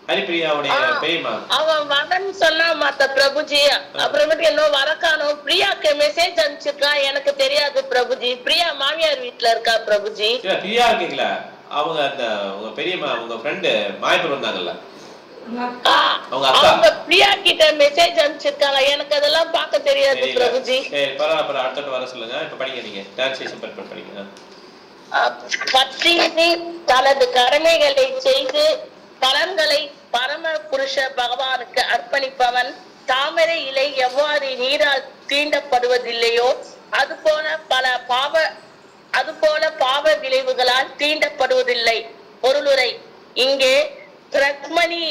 ஹரிப்பிரியாவுடைய பெரியம்மா? அவன் வரன்னு சொன்னா மாத்த பிரபுஜி. அப்புறமேட்டு என்ன வரக்கானோ பிரியாக்கு மெசேஜ் அனுப்பிச்சிருக்கான், எனக்கு தெரியாது பிரபுஜி. பிரியா மாமியார் வீட்டுல இருக்கா பிரபுஜி. பிரியா கேக்கல, அவங்க அந்த உங்க பெரியம்மா உங்க ஃப்ரெண்டு மாயப்பூர் வந்தாங்கல்ல, அவங்க பிரியா கிட்ட மெசேஜ் அனுப்பிச்சிருக்காங்க, எனக்கு அதெல்லாம் பார்க்க தெரியாது பிரபுஜி. சரி பரவாயில்ல, அடுத்த வர சொல்லுங்க. இப்ப படிங்க, நீங்க டிரான்ஸ்லேஷன் படிங்க. பத்னி தனது கடமைகளை செய்து பலன்களை பரம புருஷ பகவானுக்கு அர்ப்பணிப்பவன் தாமரை இலை எவ்வாறு நீரால் தீண்டப்படுவதில்லையோ அதுபோல பாவ விளைவுகளால் தீண்டப்படுவதில்லை. பொருளுரை: இங்கே பிரக்மணி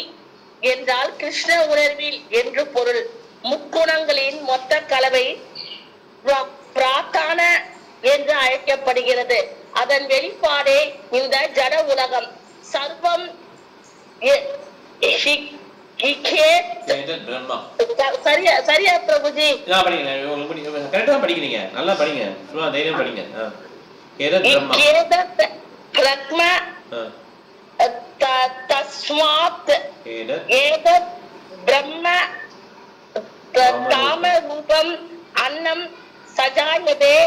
என்றால் கிருஷ்ண உணர்வில் என்று பொருள். முக்குணங்களின் மொத்த கலவை பிரார்த்தன என்று அழைக்கப்படுகிறது. அதன் வெளிப்பாடே இந்த ஜட உலகம். சர்வம் சரியா பிரபுஜி? படிக்கிறீங்க, நல்லா படிங்க, தைரியம் படிங்க. தஸ்மாத் ஏதத் பிரம்ம தாம ரூபம் அன்னம் சஜாயதே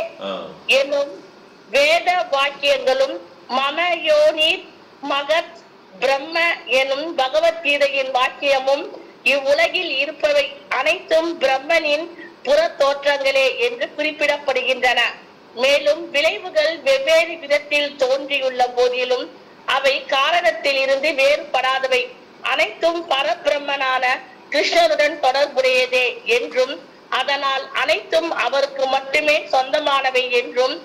எனும் வேத வாக்கியங்களும் மம யோனி மகத் பிரம்ம எனும் பகவத்கீதையின் வாக்கியமும் இவ்வுலகில் இருப்பவை அனைத்தும் பிரம்மனின் புற தோற்றங்களே என்று குறிப்பிடப்படுகின்றன. மேலும் விளைவுகள் வெவ்வேறு விதத்தில் தோன்றியுள்ள போதிலும் அவை காரணத்தில் இருந்து வேறுபடாதவை. அனைத்தும் பரபிரம்மனான கிருஷ்ணருடன் தொடர்புடையதே என்றும் அதனால் அனைத்தும் அவருக்கு மட்டுமே சொந்தமானவை என்றும்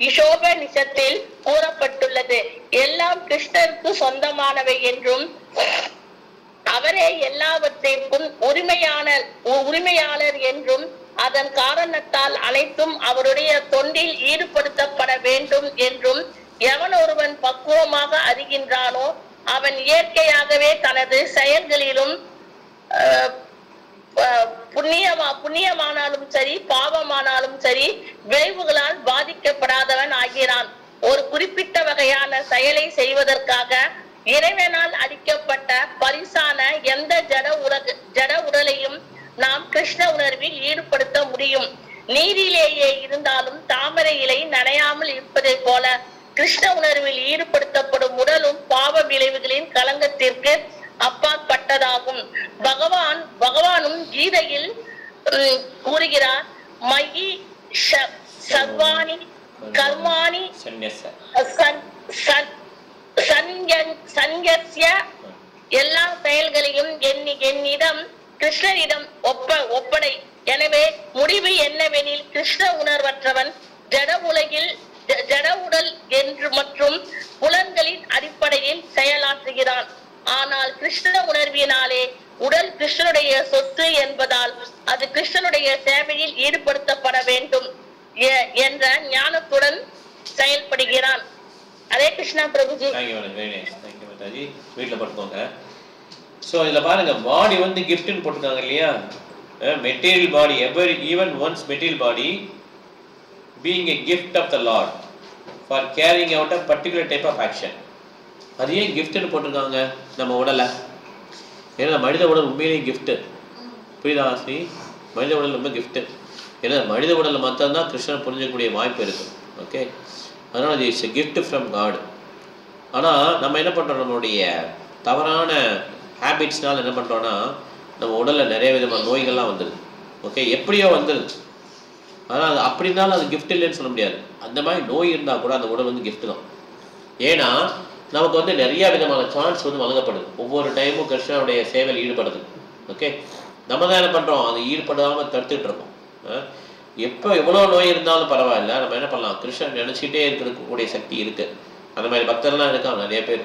ஈஷோபனிஷத்தில் கூறப்பட்டுள்ளது. எல்லாம் கிருஷ்ணருக்கு சொந்தமானவை என்றும் அவரே எல்லாவற்றிற்கும் உரிமையாளர் என்றும் அதன் காரணத்தால் அனைத்தும் அவருடைய தொண்டில் ஈடுபடுத்தப்பட வேண்டும் என்றும் எவன் ஒருவன் பக்குவமாக அறிகின்றானோ அவன் இயற்கையாகவே தனது செயல்களிலும் புண்ணியமானாலும் சரி பாவமானாலும் சரி விளைவுகளால் பாதிக்கப்படாதவன் ஆகிறான். ஒரு குறிப்பிட்ட வகையான செயலை செய்வதற்காக இறைவனால் அளிக்கப்பட்ட பரிசான எந்த ஜட உடலையும் நாம் கிருஷ்ண உணர்வில் ஈடுபடுத்த முடியும். நீரிலேயே இருந்தாலும் தாமரை இலை நனையாமல் இருப்பதை போல கிருஷ்ண உணர்வில் ஈடுபடுத்தப்படும் உடலும் பாவ விளைவுகளின் களங்கத்திற்கு அப்பாற்பட்டதாகும். பகவானும் கீதையில் கூறுகிறார், மயி சர்வாணி கர்மாணி சன்யஸ்ய, எல்லா செயல்களையும் என்னிடம் கிருஷ்ணரிடம் ஒப்படை. எனவே முடிவு என்னவெனில் கிருஷ்ண உணர்வற்றவன் ஜட உடல் என்று மற்றும் புலன்களின் அடிப்படையில் செயலாற்றுகிறான். ஆனால் கிருஷ்ண உணர்வினாலே உடல் கிருஷ்ணனுடைய சொத்து என்பதால் அது கிருஷ்ணனுடைய சேவையில் ஈடுபடுத்தப்பட வேண்டும் என்ற ஞானத்துடன் செயல்படுகிறான். அதே கிருஷ்ணா பிரபுஜி. வீட்டுல படுத்துக்கோங்க. சோ இதுல பாருங்க, பாடி வந்து கிஃப்ட்னு போட்டுருக்காங்க இல்லையா? Material body, even one's material body being a gift of the Lord for carrying out a particular type of action. அது ஏன் கிஃப்ட்னு போட்டிருக்காங்க நம்ம உடலை? ஏன்னா மனித உடல் உண்மையிலேயே கிஃப்ட்டு. புரியுதா ஆசி? மனித உடல் ரொம்ப கிஃப்ட்டு. ஏன்னா மனித உடலில் மாத்திரம்தான் கிருஷ்ணன் புரிஞ்சக்கூடிய வாய்ப்பு இருக்குது. ஓகே, அதனால் அது it's a gift from God. ஆனால் நம்ம என்ன பண்ணுறோம், நம்மளுடைய தவறான ஹேபிட்ஸ்னால் என்ன பண்ணுறோன்னா நம்ம உடலில் நிறைய விதமான நோய்கள்லாம் வந்துடுது. ஓகே, எப்படியோ வந்துடுது. ஆனால் அது அப்படி இருந்தாலும் அது கிஃப்ட் இல்லைன்னு சொல்ல முடியாது. அந்த மாதிரி நோய் இருந்தால் கூட அந்த உடல் வந்து கிஃப்ட் தான். ஏன்னா நமக்கு வந்து நிறைய விதமான சான்ஸ் வந்து வழங்கப்படுது. ஒவ்வொரு டைமும் கிருஷ்ணனுடைய சேவையில் ஈடுபடுது. ஓகே, நம்ம தான் என்ன பண்ணுறோம், அது ஈடுபடாமல் தடுத்துட்டு இருக்கோம். எப்போ எவ்வளோ நோய் இருந்தாலும் பரவாயில்ல, நம்ம என்ன பண்ணலாம், கிருஷ்ணன் நினச்சிக்கிட்டே இருக்கக்கூடிய சக்தி இருக்குது. அந்த மாதிரி பக்தர்லாம் இருக்காங்க நிறைய பேர்.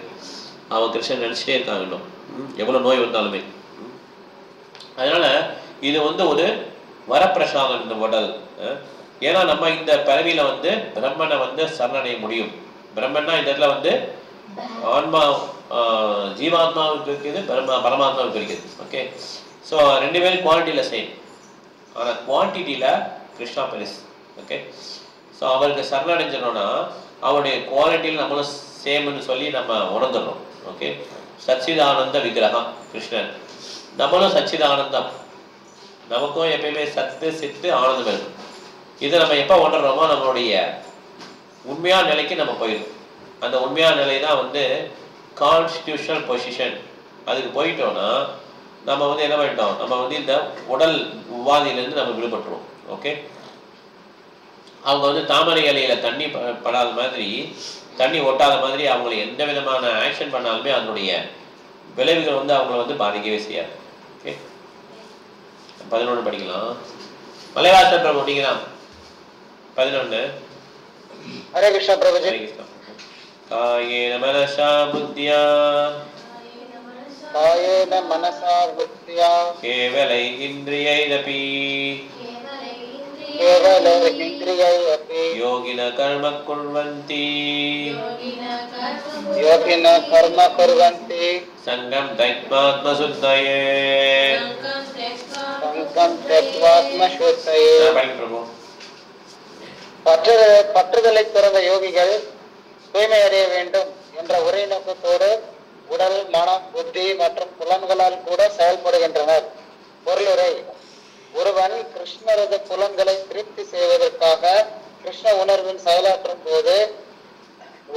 அவங்க கிருஷ்ணன் நினச்சிட்டே இருக்காங்க இன்னும், எவ்வளோ நோய் வந்தாலுமே. அதனால இது வந்து ஒரு வரப்பிரசாதம் இந்த உடல். ஏன்னா நம்ம இந்த பிறவியில வந்து பிரம்மனை வந்து சரணடைய முடியும். பிரம்மன்னா இந்த இடத்துல வந்து ஆன்மா, ஜீவாத்மாவுக்கு இருக்குது, பரமாத்மாவுக்கு இருக்குது. ஓகே, ஸோ ரெண்டு பேரும் குவாலிட்டியில் சேம், ஆனால் குவான்டிட்டியில் கிருஷ்ணா பெருசு. ஓகே, ஸோ அவருக்கு சரணடைஞ்சிடணும்னா அவருடைய குவாலிட்டியில் நம்மளும் சேம்னு சொல்லி நம்ம உணர்ந்துடணும். ஓகே, சச்சிதானந்த விக்கிரகம் கிருஷ்ணன், நம்மளும் சச்சிதானந்தம், நமக்கும் எப்பயுமே சத்து சித்து ஆனந்தம் இருக்கும். இதை நம்ம எப்போ உணர்றோமோ நம்மளுடைய உண்மையான நிலைக்கு நம்ம போயிடும். அந்த உண்மையான நிலை தான் வந்து கான்ஸ்டிடியூஷனல் பொசிஷன். அதுக்கு போயிட்டோம்னா நம்ம வந்து என்ன பண்ணிட்டோம், நம்ம வந்து இந்த உடல் உபாதியிலேருந்து நம்ம விடுபட்டுருவோம். ஓகே, அவங்க வந்து தாமரை இலையில தண்ணி படாத மாதிரி, தண்ணி ஒட்டாத மாதிரி அவங்களை எந்த விதமான ஆக்ஷன் பண்ணாலுமே அதனுடைய விளைவுகள் வந்து அவங்கள வந்து பாதிக்கவே செய்யாது. ஓகே, 11 படிக்கலாம். மலைவாசல் பிரபு நீங்கதான் 11. ஹரே கிருஷ்ணா பிரபுஜி. காயேன மனசா புத்தியா கேவலை இந்திரியைரபி யோகின கர்ம குர்வந்தி சங்கம் தைத்மாத்ம சுத்தயே. பிரபு, பற்றுதலை துறந்த யோகிகள் தூய்மை அடைய வேண்டும் என்ற ஒரே நோக்கத்தோடு உடல், மனம், புத்தி மற்றும் புலன்களால் கூட செயல்படுகின்றனர். பொருளுரை: ஒருவன் கிருஷ்ணரது புலன்களை திருப்தி செய்வதற்காக கிருஷ்ண உணர்வின் செயலாற்றும் போது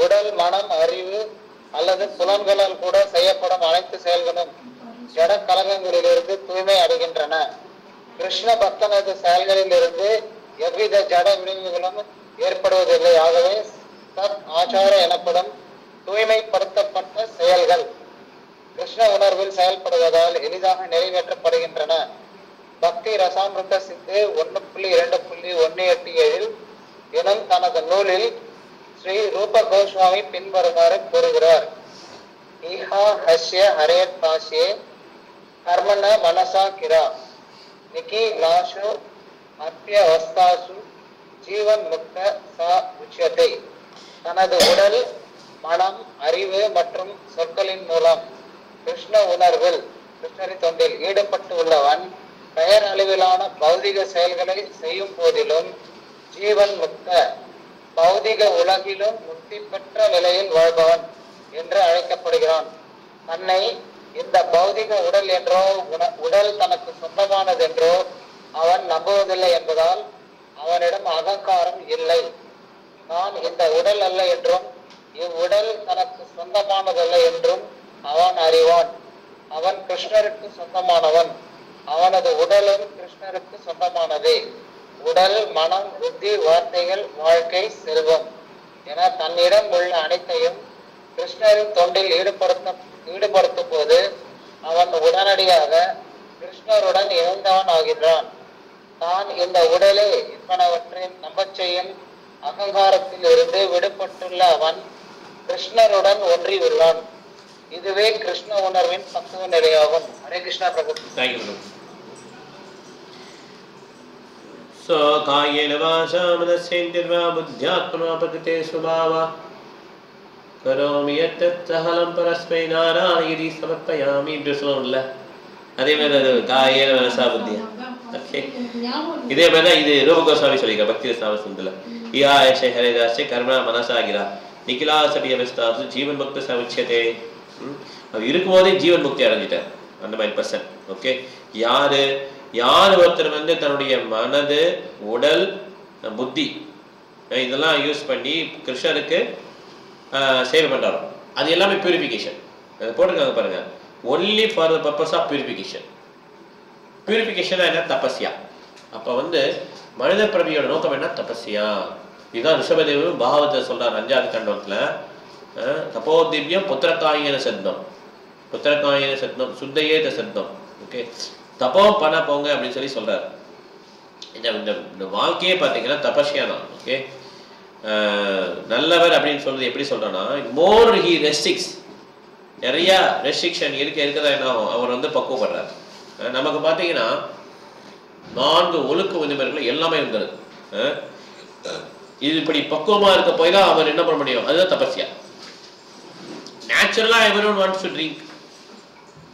உடல், மனம், அறிவு அல்லது புலன்களால் கூட செய்யப்படும் அனைத்து செயல்களும் ஜட கலகங்களிலிருந்து தூய்மை அடைகின்றன. கிருஷ்ண பக்தனது செயல்களில் இருந்து எவ்வித ஜட விளைவுகளும் ஏற்படுவதில்லை. ஆகவே சத் ஆச்சார எனப்படும் தூய்மைப்படுத்தப்பட்ட செயல்கள் கிருஷ்ண உணர்வில் செயல்படுவதால் எளிதாக நிறைவேற்றப்படுகின்றன. பக்தி ரசாமிருத சித்து 1.2.187 எனும் தனது நூலில் ஸ்ரீ ரூப கோஸ்வாமி பின்வருமாறு கூறுகிறார்: ஈஹா ஹஸ்ய ஹரேத் பாஷ்யே கர்மண மனசா கிரா நிகி லாஷு அத்திய அவஸ்தாசு ஜீவன் முக்த சா உச்சியத்தை. தனது உடல், மனம், அறிவு மற்றும் சொற்களின் மூலம் கிருஷ்ண உணர்வில், கிருஷ்ணரின் தொண்டில் ஈடுபட்டு உள்ளவன் பெயர் அளவிலான பௌதிக செயல்களை செய்யும் போதிலும் ஜீவன் முக்த, பௌதிக உலகிலும் முக்தி பெற்ற நிலையில் வாழ்பவன் என்று அழைக்கப்படுகிறான். தன்னை இந்த பௌதிக உடல் என்றோ உடல் தனக்கு சொந்தமானது என்றோ அவன் நம்புவதில்லை என்பதால் அவனிடம் அகங்காரம் இல்லை. நான் இந்த உடல் அல்ல என்றும் இவ்வுடல் தனக்கு சொந்தமானதல்ல என்றும் அவன் அறிவான். அவன் கிருஷ்ணருக்கு சொந்தமானவன். அவனது உடலும் கிருஷ்ணருக்கு சொந்தமானதே. உடல், மனம், புத்தி, வார்த்தைகள், வாழ்க்கை, செல்வம் என தன்னிடம் உள்ள அனைத்தையும் கிருஷ்ணரின் தொண்டில் ஈடுபடுத்தும் போது அவன் உடனடியாக கிருஷ்ணருடன் இணைந்தவன் ஆகின்றான். தான் இந்த உடலே என்பனவற்றின் நம்பச் செய்யும் அகங்காரத்தில் இருந்து விடுபட்டுள்ள அவன் கிருஷ்ணருடன் ஒன்றி உள்ளான். இதுவே கிருஷ்ண உணர்வின் பக்குவ நிலையாகும். ஹரே கிருஷ்ணா பிரபு. So காயேன வாசா மனசேந்திர்வா புத்யாத்மனா பிரகிருதே சுபாவா கரோமி யத்தத் சஹலம் பரஸ்மை நாராயணி சமர்ப்பயாமி. இப்படி சொல்லணும்ல, அதே மாதிரி அது காயேன மனசா புத்தியா. ஓகே, இதே மாதிரி தான் இது ரூப கோஸ்வாமி சொல்லியிருக்கார் பக்தி ரசாமசந்தில். யா ஏஷ ஹரேதாஸ்ய கர்மணா மனசாகிரா நிகிலா சபிய விஸ்தாசு ஜீவன் முக்த சமுச்சியதே. அவர் இருக்கும்போதே ஜீவன் முக்தி அடைஞ்சிட்டார் அந்த மாதிரி பர்சன். ஓகே, யார் ஒருத்தர் வந்து தன்னுடைய மனது, உடல், புத்தி இதெல்லாம் யூஸ் பண்ணி கிருஷ்ணருக்கு சேவை பண்றாரோ அது எல்லாமே பியூரிஃபிகேஷன். போட்டிருக்காங்க பாருங்க, only for the purpose of purification. Purification என்ன? தபஸ்யா. அப்போ வந்து மனித பிரபியோட நோக்கம் என்ன? தபஸ்யா. இதுதான் ரிஷபதேவ பாகவத்தை சொல்றார் 5வது கண்டத்துல. தப்போ திவ்யம் புத்திரகாயன சத்தம், புத்திரகாயன சத்தம் சுத்தையேத சத்தம். ஓகே, தப்பம் பண்ண போங்க அப்படின்னு சொல்லி சொல்றாரு. இந்த வாழ்க்கையே பார்த்தீங்கன்னா தபஸ்யா தான். ஓகே, நல்லவர் அப்படின்னு சொல்றது எப்படி சொல்றேன்னா, மோர் ஹி ரெஸ்ட்ரிக்ட்ஸ், நிறைய ரெஸ்ட்ரிக்ஷன் இருக்கதான் என்ன ஆகும், அவர் வந்து பக்குவப்படுறார். நமக்கு பார்த்தீங்கன்னா 4 ஒழுக்க விதிமுறைகள் எல்லாமே இருந்தது. இது இப்படி பக்குவமா இருக்க போய் தான் அவர் என்ன பண்ண முடியும், அதுதான் தபஸ்யா. நேச்சுரலா எவரிஒன் வாண்ட்ஸ் டு ட்ரிங்க்,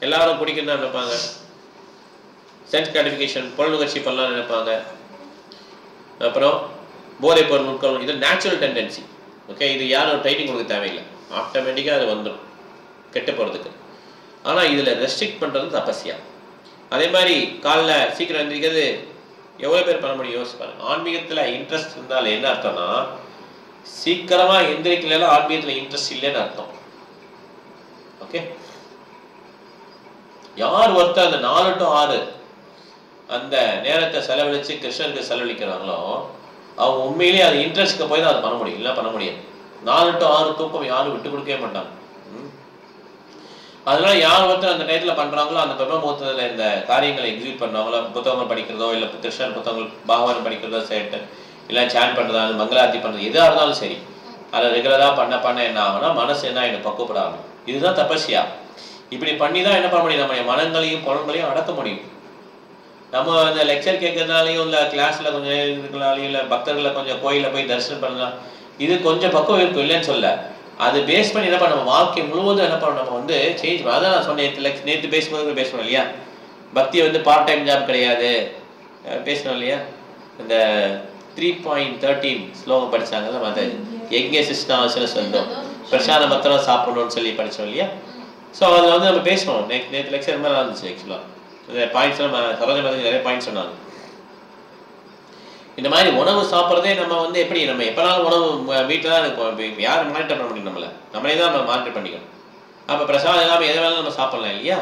எல்லாரும் குடிக்கணும் தான் நினைப்பாங்க. சென்ஸ் கிராட்டிஃபிகேஷன், புலனுணர்ச்சி பண்ணலாம் நினைப்பாங்க. அப்புறம் போதைப் பொருள் உட்கொள்ளணும், இது நேச்சுரல் டெண்டன்சி. ஓகே, இது யாரும் ட்ரைனிங் கொடுக்க தேவையில்லை, ஆட்டோமேட்டிக்காக அது வந்துடும் கெட்டு போகிறதுக்கு. ஆனால் இதில் ரெஸ்ட்ரிக்ட் பண்ணுறது தபஸ்யா. அதே மாதிரி காலைல சீக்கிரம் எழுந்திரிக்கிறது எவ்வளோ பேர் பண்ண முடியும் யோசிப்பாங்க. ஆன்மீகத்தில் இன்ட்ரெஸ்ட் இருந்தால் என்ன அர்த்தம்னா, சீக்கிரமாக எந்திரிக்கலாம் ஆன்மீகத்தில் இன்ட்ரெஸ்ட் இல்லைன்னு அர்த்தம். ஓகே, யார் ஒருத்தர் அந்த 4 to 6 அந்த நேரத்தை செலவழித்து கிருஷ்ணருக்கு செலவழிக்கிறாங்களோ அவங்க உண்மையிலேயே அது இன்ட்ரெஸ்ட்க்கு போய் தான் அதை பண்ண முடியும், இல்லை பண்ண முடியாது. 4 to 6 தூக்கம் யாரும் விட்டு கொடுக்கவே மாட்டாங்க. அதனால யார் ஒருத்தர் அந்த டயத்தில் பண்ணுறாங்களோ, அந்த பிரம்ம முகூர்த்தத்தில் இந்த காரியங்களை எக்ஸிக்யூட் பண்ணுறாங்களோ, புத்தகங்கள் படிக்கிறதோ இல்லை கிருஷ்ணர் புத்தகங்கள் பாகவதம் படிக்கிறதோ சேர்த்து இல்லை சேன் பண்ணுறதா, மங்களாரத்தி பண்ணுறது எதாக இருந்தாலும் சரி, அதை ரெகுலராக பண்ண என்ன ஆகும்னா மனசு என்ன எனக்கு பக்குவப்படாது. இதுதான் தபஸ்யா. இப்படி பண்ணி தான் என்ன பண்ண முடியும், நம்முடைய மனங்களையும் புலன்களையும் அடக்க முடியும். நம்ம அந்த லெக்சர் கேட்கறதுனாலையும் இல்லை கிளாஸில் கொஞ்சம் இருக்கிறனாலையும் இல்லை பக்தர்களை கொஞ்சம் கோயிலில் போய் தரிசனம் பண்ணலாம், இது கொஞ்சம் பக்குவம் இருக்கும் இல்லைன்னு சொல்ல. அது பேஸ் பண்ணி என்ன பண்ண, நம்ம வாழ்க்கை முழுவதும் என்ன பண்ணணும், நம்ம வந்து சேஞ்ச் பண்ண. அதான் நான் சொன்னேன், நேற்று பேசும்போது பேசணும் இல்லையா, பக்தி வந்து பார்ட் டைம் ஜாப் கிடையாது பேசணும் இல்லையா. இந்த 3.13 ஸ்லோகம் படித்தாங்கல்ல, மற்ற எங்கே சிஸ்டாவசன சொந்தம் பிரசாத மத்திரம் சாப்பிடணும்னு சொல்லி படித்தோம் இல்லையா. ஸோ அதில் வந்து நம்ம பேசணும். நேற்று லெக்சர் மாதிரி இருந்துச்சு. ஆக்சுவலாக இந்த பாயிண்ட்ஸ் நம்ம சரோஜ நிறைய பாயிண்ட்ஸ் சொன்னாங்க. இந்த மாதிரி உணவு சாப்பிட்றதே நம்ம வந்து எப்படி, நம்ம எப்போனாலும் உணவு வீட்டில் தான் இருக்கும், யார் மானிட்டர் பண்ண முடியும், நம்மளே தான் நம்ம மானிட்டர் பண்ணிக்கணும். அப்போ பிரசாதம் இல்லாமல் எதை வேணாலும் நம்ம சாப்பிட்லாம் இல்லையா.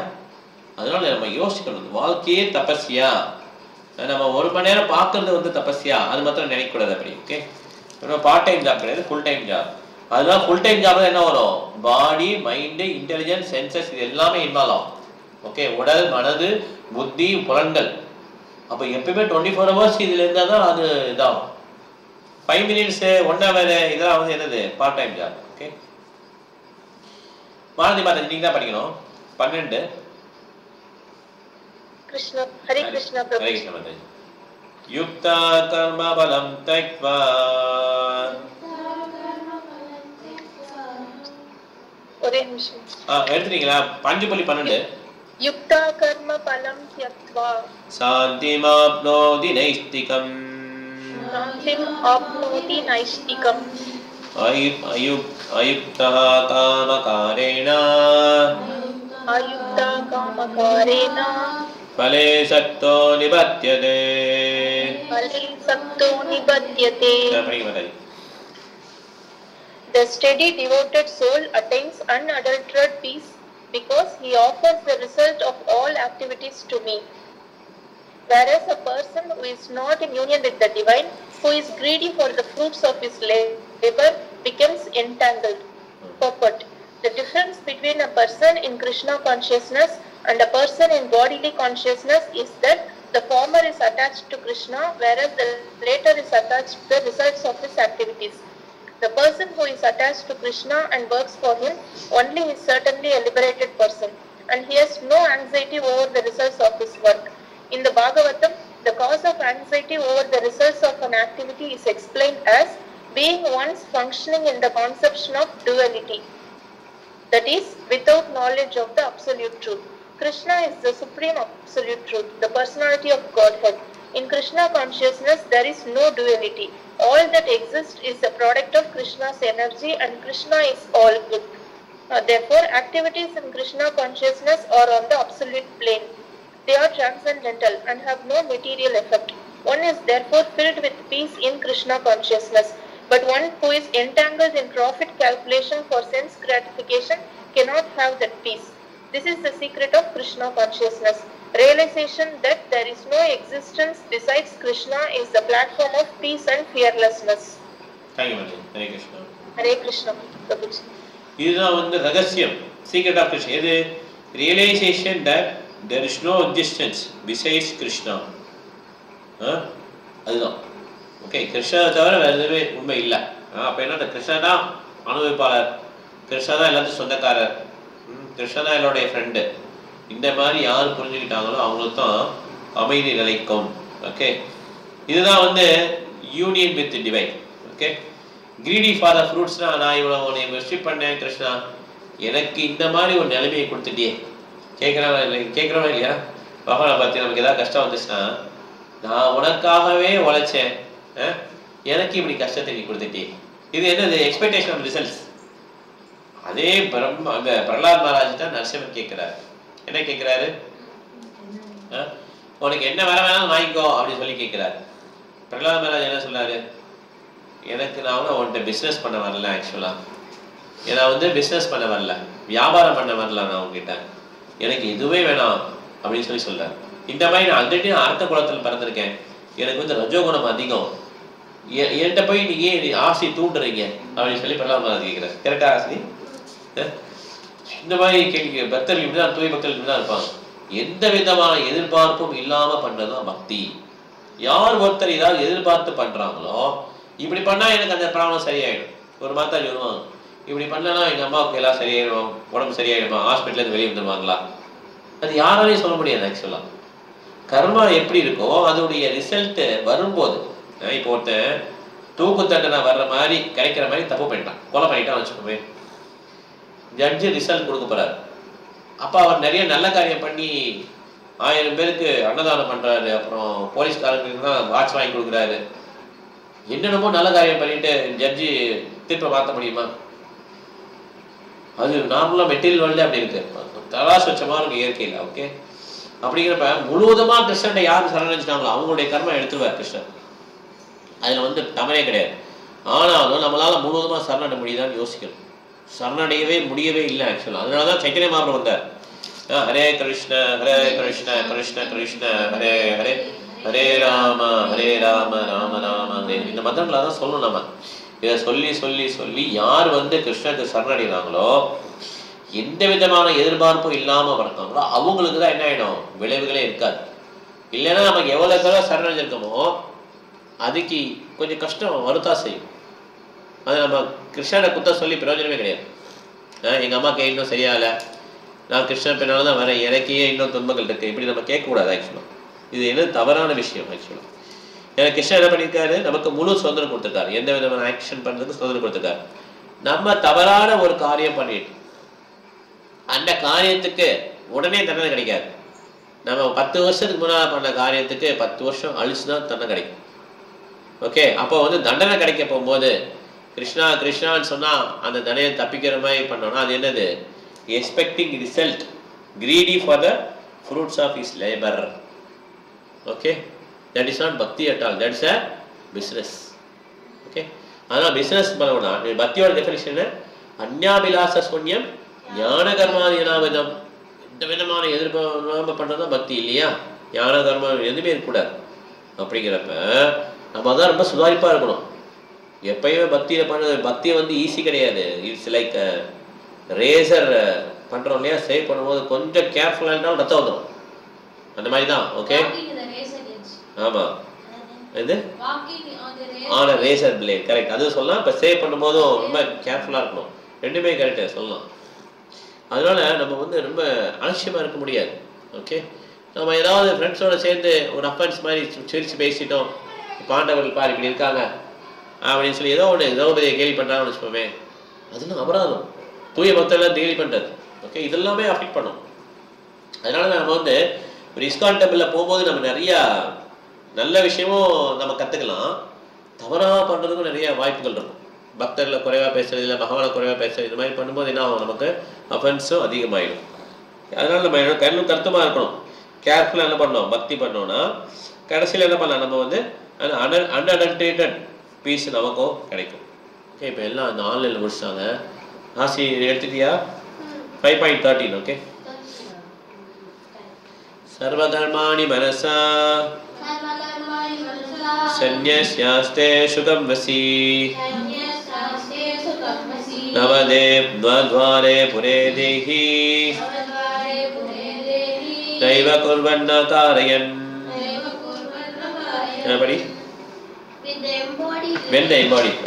அதனால நம்ம யோசிக்கணும், வாழ்க்கையே தபஸ்யா. நம்ம 1 மணி நேரம் பார்க்கறது வந்து தபஸ்யா, அது மாத்திரம் நினைக்கக்கூடாது அப்படி. ஓகே, பார்ட் டைம் ஜாப் கிடையாது, ஃபுல் டைம் ஜாப். அதனால ஃபுல் டைம் ஜாப் என்ன வரும், பாடி, மைண்டு, இன்டெலிஜென்ஸ், சென்சஸ் இது எல்லாமே இன்வால்வ் ஆகும். ஓகே, உடல், மனது, புத்தி, புலன்கள். அப்போ எப்பயுமே 24 hours இதில் இருந்தால் தான் அது இதாகும். 5 minutes 1 hour இதெல்லாம் வந்து என்னது part time job. Okay, Bharati Mata நீங்கள் தான் படிக்கணும். 12 கிருஷ்ணா. ஹரே கிருஷ்ணா பிரபு. ஹரே கிருஷ்ணா மாதா. யுக்தா கர்ம பலம் த்யக்த்வா. ஒரே நிமிஷம். எடுத்துட்டீங்களா? 5.12 யுக்தா கர்ம பலம் த்யக்த்வா சாந்திமாப்னோதி நைஷ்டிகம். சாந்திம் ஆப்னோதி நைஷ்டிகம். அயுக்தா காமகாரேண அயுக்தா காமகாரேண பலே சக்தோ நிபத்யதே. பலே சக்தோ நிபத்யதே. படிங்க Mataji. The steady devoted soul attains unadulterated peace because he offers the result of all activities to me. Whereas a person who is not in union with the divine, who is greedy for the fruits of his labor, becomes entangled. Purport. The difference between a person in Krishna consciousness and a person in bodily consciousness is that the former is attached to Krishna, whereas the latter is attached to the results of his activities. The person who is attached to Krishna and works for him only is certainly a liberated person, and he has no anxiety over the results of his work. In the Bhagavatam, the cause of anxiety over the results of an activity is explained as being once functioning in the conception of duality, that is, without knowledge of the absolute truth. Krishna is the supreme absolute truth, the personality of Godhead. In Krishna consciousness, there is no duality. All that exists is a product of Krishna's energy, and Krishna is all good. Therefore, activities in Krishna consciousness are on the absolute plane. They are transcendental and have no material effect. One is therefore filled with peace in Krishna consciousness, but one who is entangled in profit calculation for sense gratification cannot have that peace. This is the secret of Krishna consciousness. Realization that there is no existence besides Krishna is the platform of peace and fearlessness. Thank you, Madam. Hare Krishna. Hare Krishna. Prabhuji. இதுதான் வந்து ரகசியம், சீக்ரெட் ஆஃப் கிருஷ்ணா. இது realisation that there is no existence besides Krishna. அதுதான் ஓகே, கிருஷ்ணா தவிர வேறு எதுவுமே உண்மை இல்லை அப்போ என்ன, கிருஷ்ணா தான் அனுபவிப்பாளர், கிருஷ்ணா தான் எல்லாத்தையும் சொந்தக்காரர், கிருஷ்ணா தான் என்னுடைய ஃப்ரெண்டு. இந்த மாதிரி யார் புரிஞ்சுக்கிட்டாங்களோ அவங்களுக்கு தான் அமைதி நிலைக்கும். ஓகே, இதுதான் வந்து union with divine. Okay, greedy for the ஃப்ரூட்ஸ்னா, நான் இவ்வளோ உன்னை ரெஸ்ட்ரிக்ட் பண்ணேன் கிருஷ்ணா, எனக்கு இந்த மாதிரி ஒரு நிலைமையை கொடுத்துட்டியே. கேட்குறவா இல்லையா? பகவானை பற்றி நமக்கு ஏதாவது கஷ்டம் வந்துச்சுன்னா, நான் உனக்காகவே உழைச்சேன், எனக்கு இப்படி கஷ்டத்தை நீ கொடுத்துட்டியே. இது என்னது? Expectation of results. அதே பிரகலாத் மகாராஜ் தான் நரசிம்மன் கேட்கிறாரு. என்ன கேட்கிறாரு? உனக்கு என்ன வேலை வேணாலும் வாங்கிக்கோ அப்படின்னு சொல்லி கேட்கிறாரு. பிரகலாத் மகாராஜ் என்ன சொல்றாரு? எனக்கு நான் வந்து அவன்கிட்ட பிஸ்னஸ் பண்ண வரல, ஆக்சுவலா நான் வந்து பிஸ்னஸ் பண்ண வரல, வியாபாரம் பண்ண வரல, நான் அவங்ககிட்ட எனக்கு எதுவே வேணாம் அப்படின்னு சொல்லி சொல்றாரு. இந்த மாதிரி நான் ஆல்ரெடி அர்த்த குலத்தில் பிறந்திருக்கேன், எனக்கு வந்து ரஜோகுணம் அதிகம், என்கிட்ட போய் நீங்க ஏன் ஆசை தூண்டுறீங்க அப்படின்னு சொல்லி பிரகலாத் மகாராஜ் கேட்கிறார். கரெக்டா ஆசை? இந்த மாதிரி கேள்வி பக்தர்கள் இப்படிதான், தூய பக்தர்கள் இப்படிதான் இருப்பாங்க. எந்த விதமான எதிர்பார்ப்பும் இல்லாம பண்றதுதான் பக்தி. யார் ஒருத்தர் ஏதாவது எதிர்பார்த்து பண்றாங்களோ, இப்படி பண்ணா எனக்கு அந்த ப்ராப்ளம் சரியாயிடும். ஒரு மாத்தாஜி வருவாங்க, இப்படி பண்ணனா எங்க அம்மாவுக்கு எல்லாம் சரியாயிடும், உடம்பு சரியாயிடுமா, ஹாஸ்பிட்டல இருந்து வெளியே வந்துருவாங்களா? அது யாராலையும் சொல்ல முடியாது. ஆக்சுவலா கர்மா எப்படி இருக்கோ அதோடைய ரிசல்ட் வரும்போது, இப்போ ஒருத்தன் தூக்கு தண்டனை வர்ற மாதிரி கிடைக்கிற மாதிரி தப்பு பண்ணிட்டான், கொலை பண்ணிட்டான் வச்சுக்கோமே, ஜட்ஜு ரிசல்ட் கொடுக்க போறாரு. அப்ப அவர் நிறைய நல்ல காரியம் பண்ணி 1000 பேருக்கு அன்னதானம் பண்றாரு, அப்புறம் போலீஸ்காரங்களுக்கு தான் வாட்ச் வாங்கி கொடுக்குறாரு, என்னென்னமோ நல்ல காரியம் பண்ணிட்டு ஜட்ஜி தீர்ப்பை மாற்ற முடியுமா? அது நார்மலா மெட்டீரியல் வேர்ல்டு அப்படி இருக்கு, தலா சொச்சமா இருக்கு இயற்கையில். ஓகே, அப்படிங்கிறப்ப முழுவதுமா கிருஷ்ணன் யாரு சரணடைஞ்சிட்டாங்களோ அவங்களுடைய கர்மம் எடுத்துருவார் கிருஷ்ணன். அதுல வந்து தவறே கிடையாது. ஆனாலும் நம்மளால முழுவதுமா சரணடைய முடியுதான்னு யோசிக்கணும். சரணடையவே முடியவே இல்லை ஆக்சுவலா. அதனாலதான் சைத்தன்ய மகாபிரபு வந்தார். ஹரே கிருஷ்ண ஹரே கிருஷ்ண கிருஷ்ண கிருஷ்ண ஹரே ஹரே ஹரே ராம ராம ராம ஹரே. இந்த மந்திரங்களை தான் சொல்லணும். நம்ம இதை சொல்லி சொல்லி சொல்லி யார் வந்து கிருஷ்ணனுக்கு சரணடைகிறாங்களோ, எந்த விதமான எதிர்பார்ப்பும் இல்லாம வளர்த்தாங்களோ அவங்களுக்கு தான் என்ன ஆயிடும், விளைவுகளே இருக்காது. இல்லைன்னா நமக்கு எவ்வளவு சரணடைஞ்சிருக்கோமோ அதுக்கு கொஞ்சம் கஷ்டம் வருத்தா செய்யும். அது நம்ம கிருஷ்ணனை குத்த சொல்லி பிரயோஜனமே கிடையாது. எங்கள் அம்மாவுக்கு இன்னும் சரியாகலை, நான் கிருஷ்ணன் பின்னால் தான் வரேன், எனக்கே இன்னும் துன்பங்கள் இருக்குது, இப்படி நம்ம கேட்கக்கூடாது. ஆக்சுவலாக இது என்ன தவறான விஷயம். ஆக்சுவலாக எனக்கு கிருஷ்ணன் என்ன பண்ணியிருக்காரு, நமக்கு முழு சுதந்திரம் கொடுத்துருக்காரு, எந்த விதமான ஆக்ஷன் பண்ணுறதுக்கு சுதந்திரம் கொடுத்துருக்காரு. நம்ம தவறான ஒரு காரியம் பண்ணிட்டு அந்த காரியத்துக்கு உடனே தண்டனை கிடைக்காது. நம்ம 10 வருஷத்துக்கு முன்னால் பண்ண காரியத்துக்கு 10 வருஷம் அழிச்சு தான் தண்டனை கிடைக்கும். ஓகே, அப்போ வந்து தண்டனை கிடைக்க போகும்போது கிருஷ்ணா கிருஷ்ணான்னு சொன்னால் அந்த தண்டனை தப்பிக்கிற மாதிரி பண்ணோம்னா அது என்னது, expecting result, greedy for the fruits of his labour. Okay, that is not bhakti at all, that is a business. Okay, அதனால் பிஸ்னஸ் பண்ணணும்னா பக்தியோட டெஃபினிஷன் அந்யாபிலாச சூன்யம் ஞான கர்மாதினாவிதம். எந்த விதமான எதிர்பார்ப்பு பண்ணுறதா பக்தி இல்லையா? ஞான கர்மம் எதுவுமே இருக்கக்கூடாது. அப்படிங்கிறப்ப நம்ம தான் ரொம்ப சுதாரிப்பாக இருக்கணும். எப்பயுமே பக்தியில் பண்ணுறது, பக்தியை வந்து ஈஸி கிடையாது. இட்ஸ் லைக் ரேசர் பண்ணுறோம் இல்லையா, சேவ் பண்ணும்போது கொஞ்சம் கேர்ஃபுல்லாக இருந்தாலும் ரத்தம் வந்துடும், அந்த மாதிரி தான். ஓகே, ஆமாம், இது on a razor blade, correct, அது சொல்லலாம். இப்போ சேவ் பண்ணும்போதும் ரொம்ப கேர்ஃபுல்லாக இருக்கணும், ரெண்டுமே கரெக்டாக சொல்லலாம். அதனால நம்ம வந்து ரொம்ப அலட்சியமாக இருக்க முடியாது. ஓகே, நம்ம ஏதாவது ஃப்ரெண்ட்ஸோடு சேர்ந்து ஒரு அஃபென்ஸ் மாதிரி சிரிச்சு பேசிட்டோம், பாண்டவர்கள் பாரு இப்படி இருக்காங்க அப்படின்னு சொல்லி ஏதோ ஒன்று திரௌபதியை கேலி பண்ணுறாங்கன்னு வச்சுப்போமே, அதெல்லாம் அபராதம், தூய பக்தர்லாம் கேலி பண்ணுறது. ஓகே, இதெல்லாமே அஃபெக்ட் பண்ணும். அதனால நம்ம வந்து ஒரு இஸ்கான் டெம்பிளில் போகும்போது நம்ம நிறையா நல்ல விஷயமும் நம்ம கற்றுக்கலாம், தவறாக பண்ணுறதுக்கும் நிறைய வாய்ப்புகள் இருக்கும். பக்தர்களை குறைவாக பேசுறது, இல்லை பகவானை குறைவாக பேசுறது, இந்த மாதிரி பண்ணும்போது என்ன ஆகும், நமக்கு அஃபென்ஸும் அதிகமாகிடும். அதனால நம்ம கண்ணும் கருத்துமாக இருக்கணும், கேர்ஃபுல்லாக என்ன பண்ணோம், பக்தி பண்ணோம்னா கடைசியில் என்ன பண்ணலாம், நம்ம வந்து அன்அடல்டரேட்டட் பீஸ் நமக்கும் கிடைக்கும். ஓகே, இப்போ எல்லாம் அந்த ஆன்லைனில் முடிச்சிட்டாங்க. ஆசி எடுத்துட்டியா? 5.13. ஓகே, சர்வதர்மாணி மனசா சந்நியாஸ்தே சுகம் வசி நவதே த்வாரே புரே தேஹி தைவ குர்வன்ன காரயன். படி. when the embodied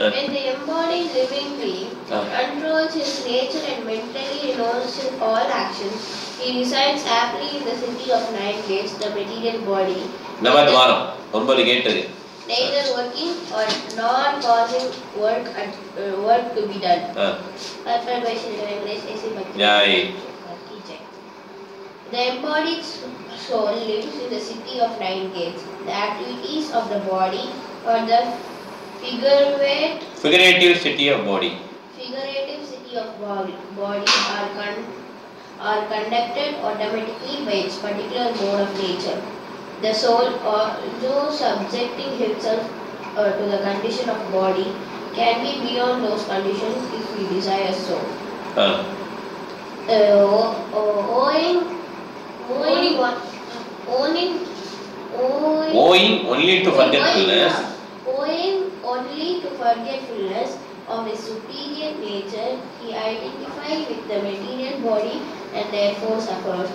living being controls his nature and mentally knows his all actions, he resides happily in the city of 9 gates, the material body. நவத்வாரம் 9 கேட் இருக்கு. Neither working or nor causing work to be done. The embodied soul lives in the city of 9 gates. The activities of the body or the figurative city of body are conducted automatically by its particular mode of nature. The soul, although subjecting himself to the condition of body, can be beyond those conditions if he desires so. Owing only to forgetfulness. Owing only to forgetfulness of his superior nature, he identifies with the material body and therefore suffers.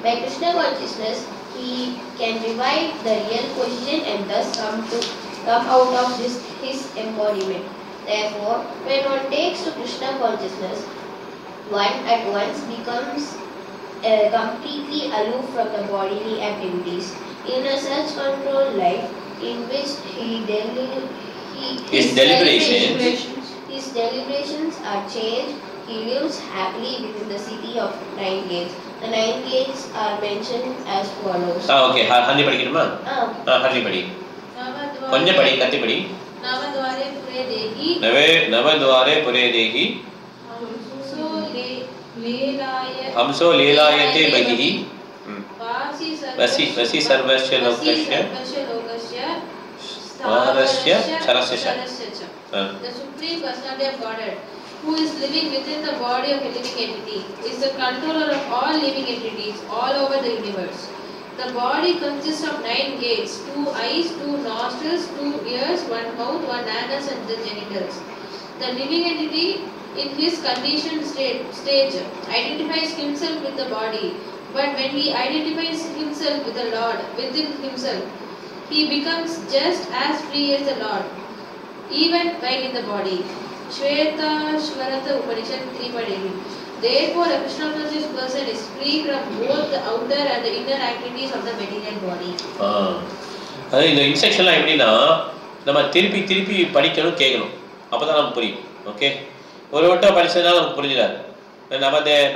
By Krishna consciousness, he can revive the real position and thus come out of his embodiment. Therefore, when one takes to Krishna consciousness, one at once becomes completely aloof from the bodily activities. In a such controlled life, in which his deliberations are changed, he lives happily within the city of 9 gates. The 9 gates are mentioned as follows. Okay, Hari padikiruma? Hari padi. Konja padi, katti padi. Navadware pure dehi. Hamso leelayate bagihi. Vasi sarvasya lokasya. Starasya charasya. The Supreme Personality of Godhead, who is living within the body of a living entity, is the controller of all living entities all over the universe. The body consists of 9 gates, 2 eyes, 2 nostrils, 2 ears, 1 mouth, 1 anus and the genitals. The living entity in his conditioned stage identifies himself with the body, but when he identifies himself with the Lord within himself, he becomes just as free as the Lord, even while in the body. Shweta Shvarata Upanishad 3.8. Therefore, a Krishna conscious person is free from both the outer and the inner activities of the material body. அது இந்த இன்ஸ்ட்ரக்ஷன்லாம் எப்படின்னா நம்ம திருப்பி படிக்கணும் கேட்கணும் அப்போ தான் நமக்கு புரியும். ஓகே, ஒரு வட்டம் படிச்சதுனால நமக்கு புரிஞ்சிடாது.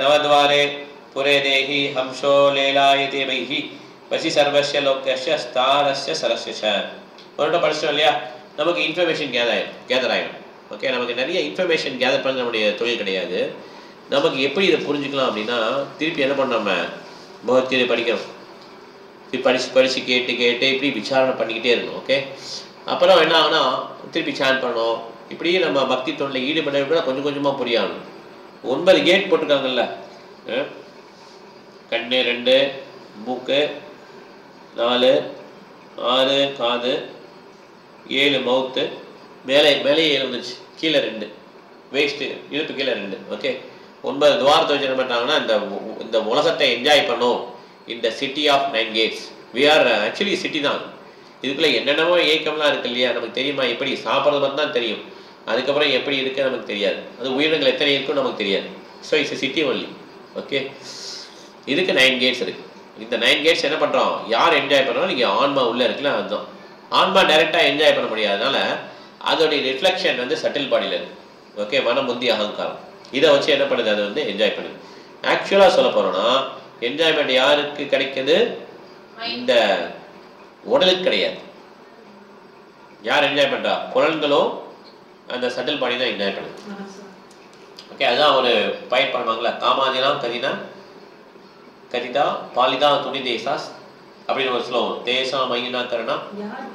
நவத்வாரே புரே தேஹி ஹம்சோ லேலாயதே பைஹி வசி சர்வஸ்ய லோகஸ்ய ஸ்தாரஸ்ய சரஸ்ய. ஒரு வட்டம் படிச்சிட்டோம் இல்லையா, நமக்கு இன்ஃபர்மேஷன் கேதர் ஆகிடும். ஓகே, நமக்கு நிறைய இன்ஃபர்மேஷன் கேதர் பண்ண நம்முடைய தொழில் கிடையாது. நமக்கு எப்படி இதை புரிஞ்சுக்கலாம் அப்படின்னா திருப்பி என்ன பண்ணோம், பகவத்கீதை படிக்கிறோம், படித்து கேட்டு இப்படி விசாரணை பண்ணிக்கிட்டே இருக்கணும். ஓகே, அப்புறம் என்ன ஆகுனா திருப்பி சேன் பண்ணணும். இப்படியே நம்ம பக்தி தொழில் ஈடுபட கொஞ்சம் கொஞ்சமாக புரியணும். 9 கேட் போட்டிருக்காங்கல்ல, கண்ணு 2, மூக்கு 4, 6 காது, 7 மவுத்து, மேலே 7 வந்துச்சு, கீழே 2 வேஸ்ட்டு, இழுப்பு கீழே 2. ஓகே, 9 துவாரத்தை வச்சு என்ன பண்ணுறாங்கன்னா இந்த உலகத்தை என்ஜாய் பண்ணோம். இந்த city of 9 gates. We are actually city தான். இதுக்குள்ளே என்னென்னமோ ஏக்கம்லாம் இருக்கு இல்லையா, நமக்கு தெரியுமா? எப்படி சாப்பிட்றது மட்டும் தான் தெரியும், அதுக்கப்புறம் எப்படி இருக்குது நமக்கு தெரியாது. அது உயிரினங்கள் எத்தனை இருக்குன்னு நமக்கு தெரியாது. So it's city only. Okay, இதுக்கு 9 கேட்ஸ் இருக்குது. இந்த 9 கேட்ஸ் என்ன பண்ணுறோம், யார் என்ஜாய் பண்ணுறோம், நீங்கள் ஆன்மா உள்ளே இருக்குல்ல, அதுதான். ஆன்மா டைரெக்டாக என்ஜாய் பண்ண முடியாதனால அதோடைய ரிஃப்ளெக்ஷன் சட்டில் பாடியில் இருக்குது. ஓகே, மனம், புத்தி, அகங்காரம் இதை வச்சு என்ன பண்ணுது, அது என்ஜாய் பண்ணுது. ஆக்சுவலாக சொல்ல போகிறோன்னா என்ஜாய்மெண்ட் யாருக்கு கிடைக்குது, இந்த உடலுக்கு கிடையாது. யார் என்ஜாய் பண்ணுறா, புலன்களோ அந்த சட்டில் பாடி தான் என்ஜாய் பண்ணுது. ஓகே, அதுதான் ஒரு பயிர் பண்ணுவாங்களா, காமாதினா கதிதா பாலிதா துணி தேசாஸ் அப்படின்னு ஒரு ஸ்லோகம். தேசா மையினா கருணா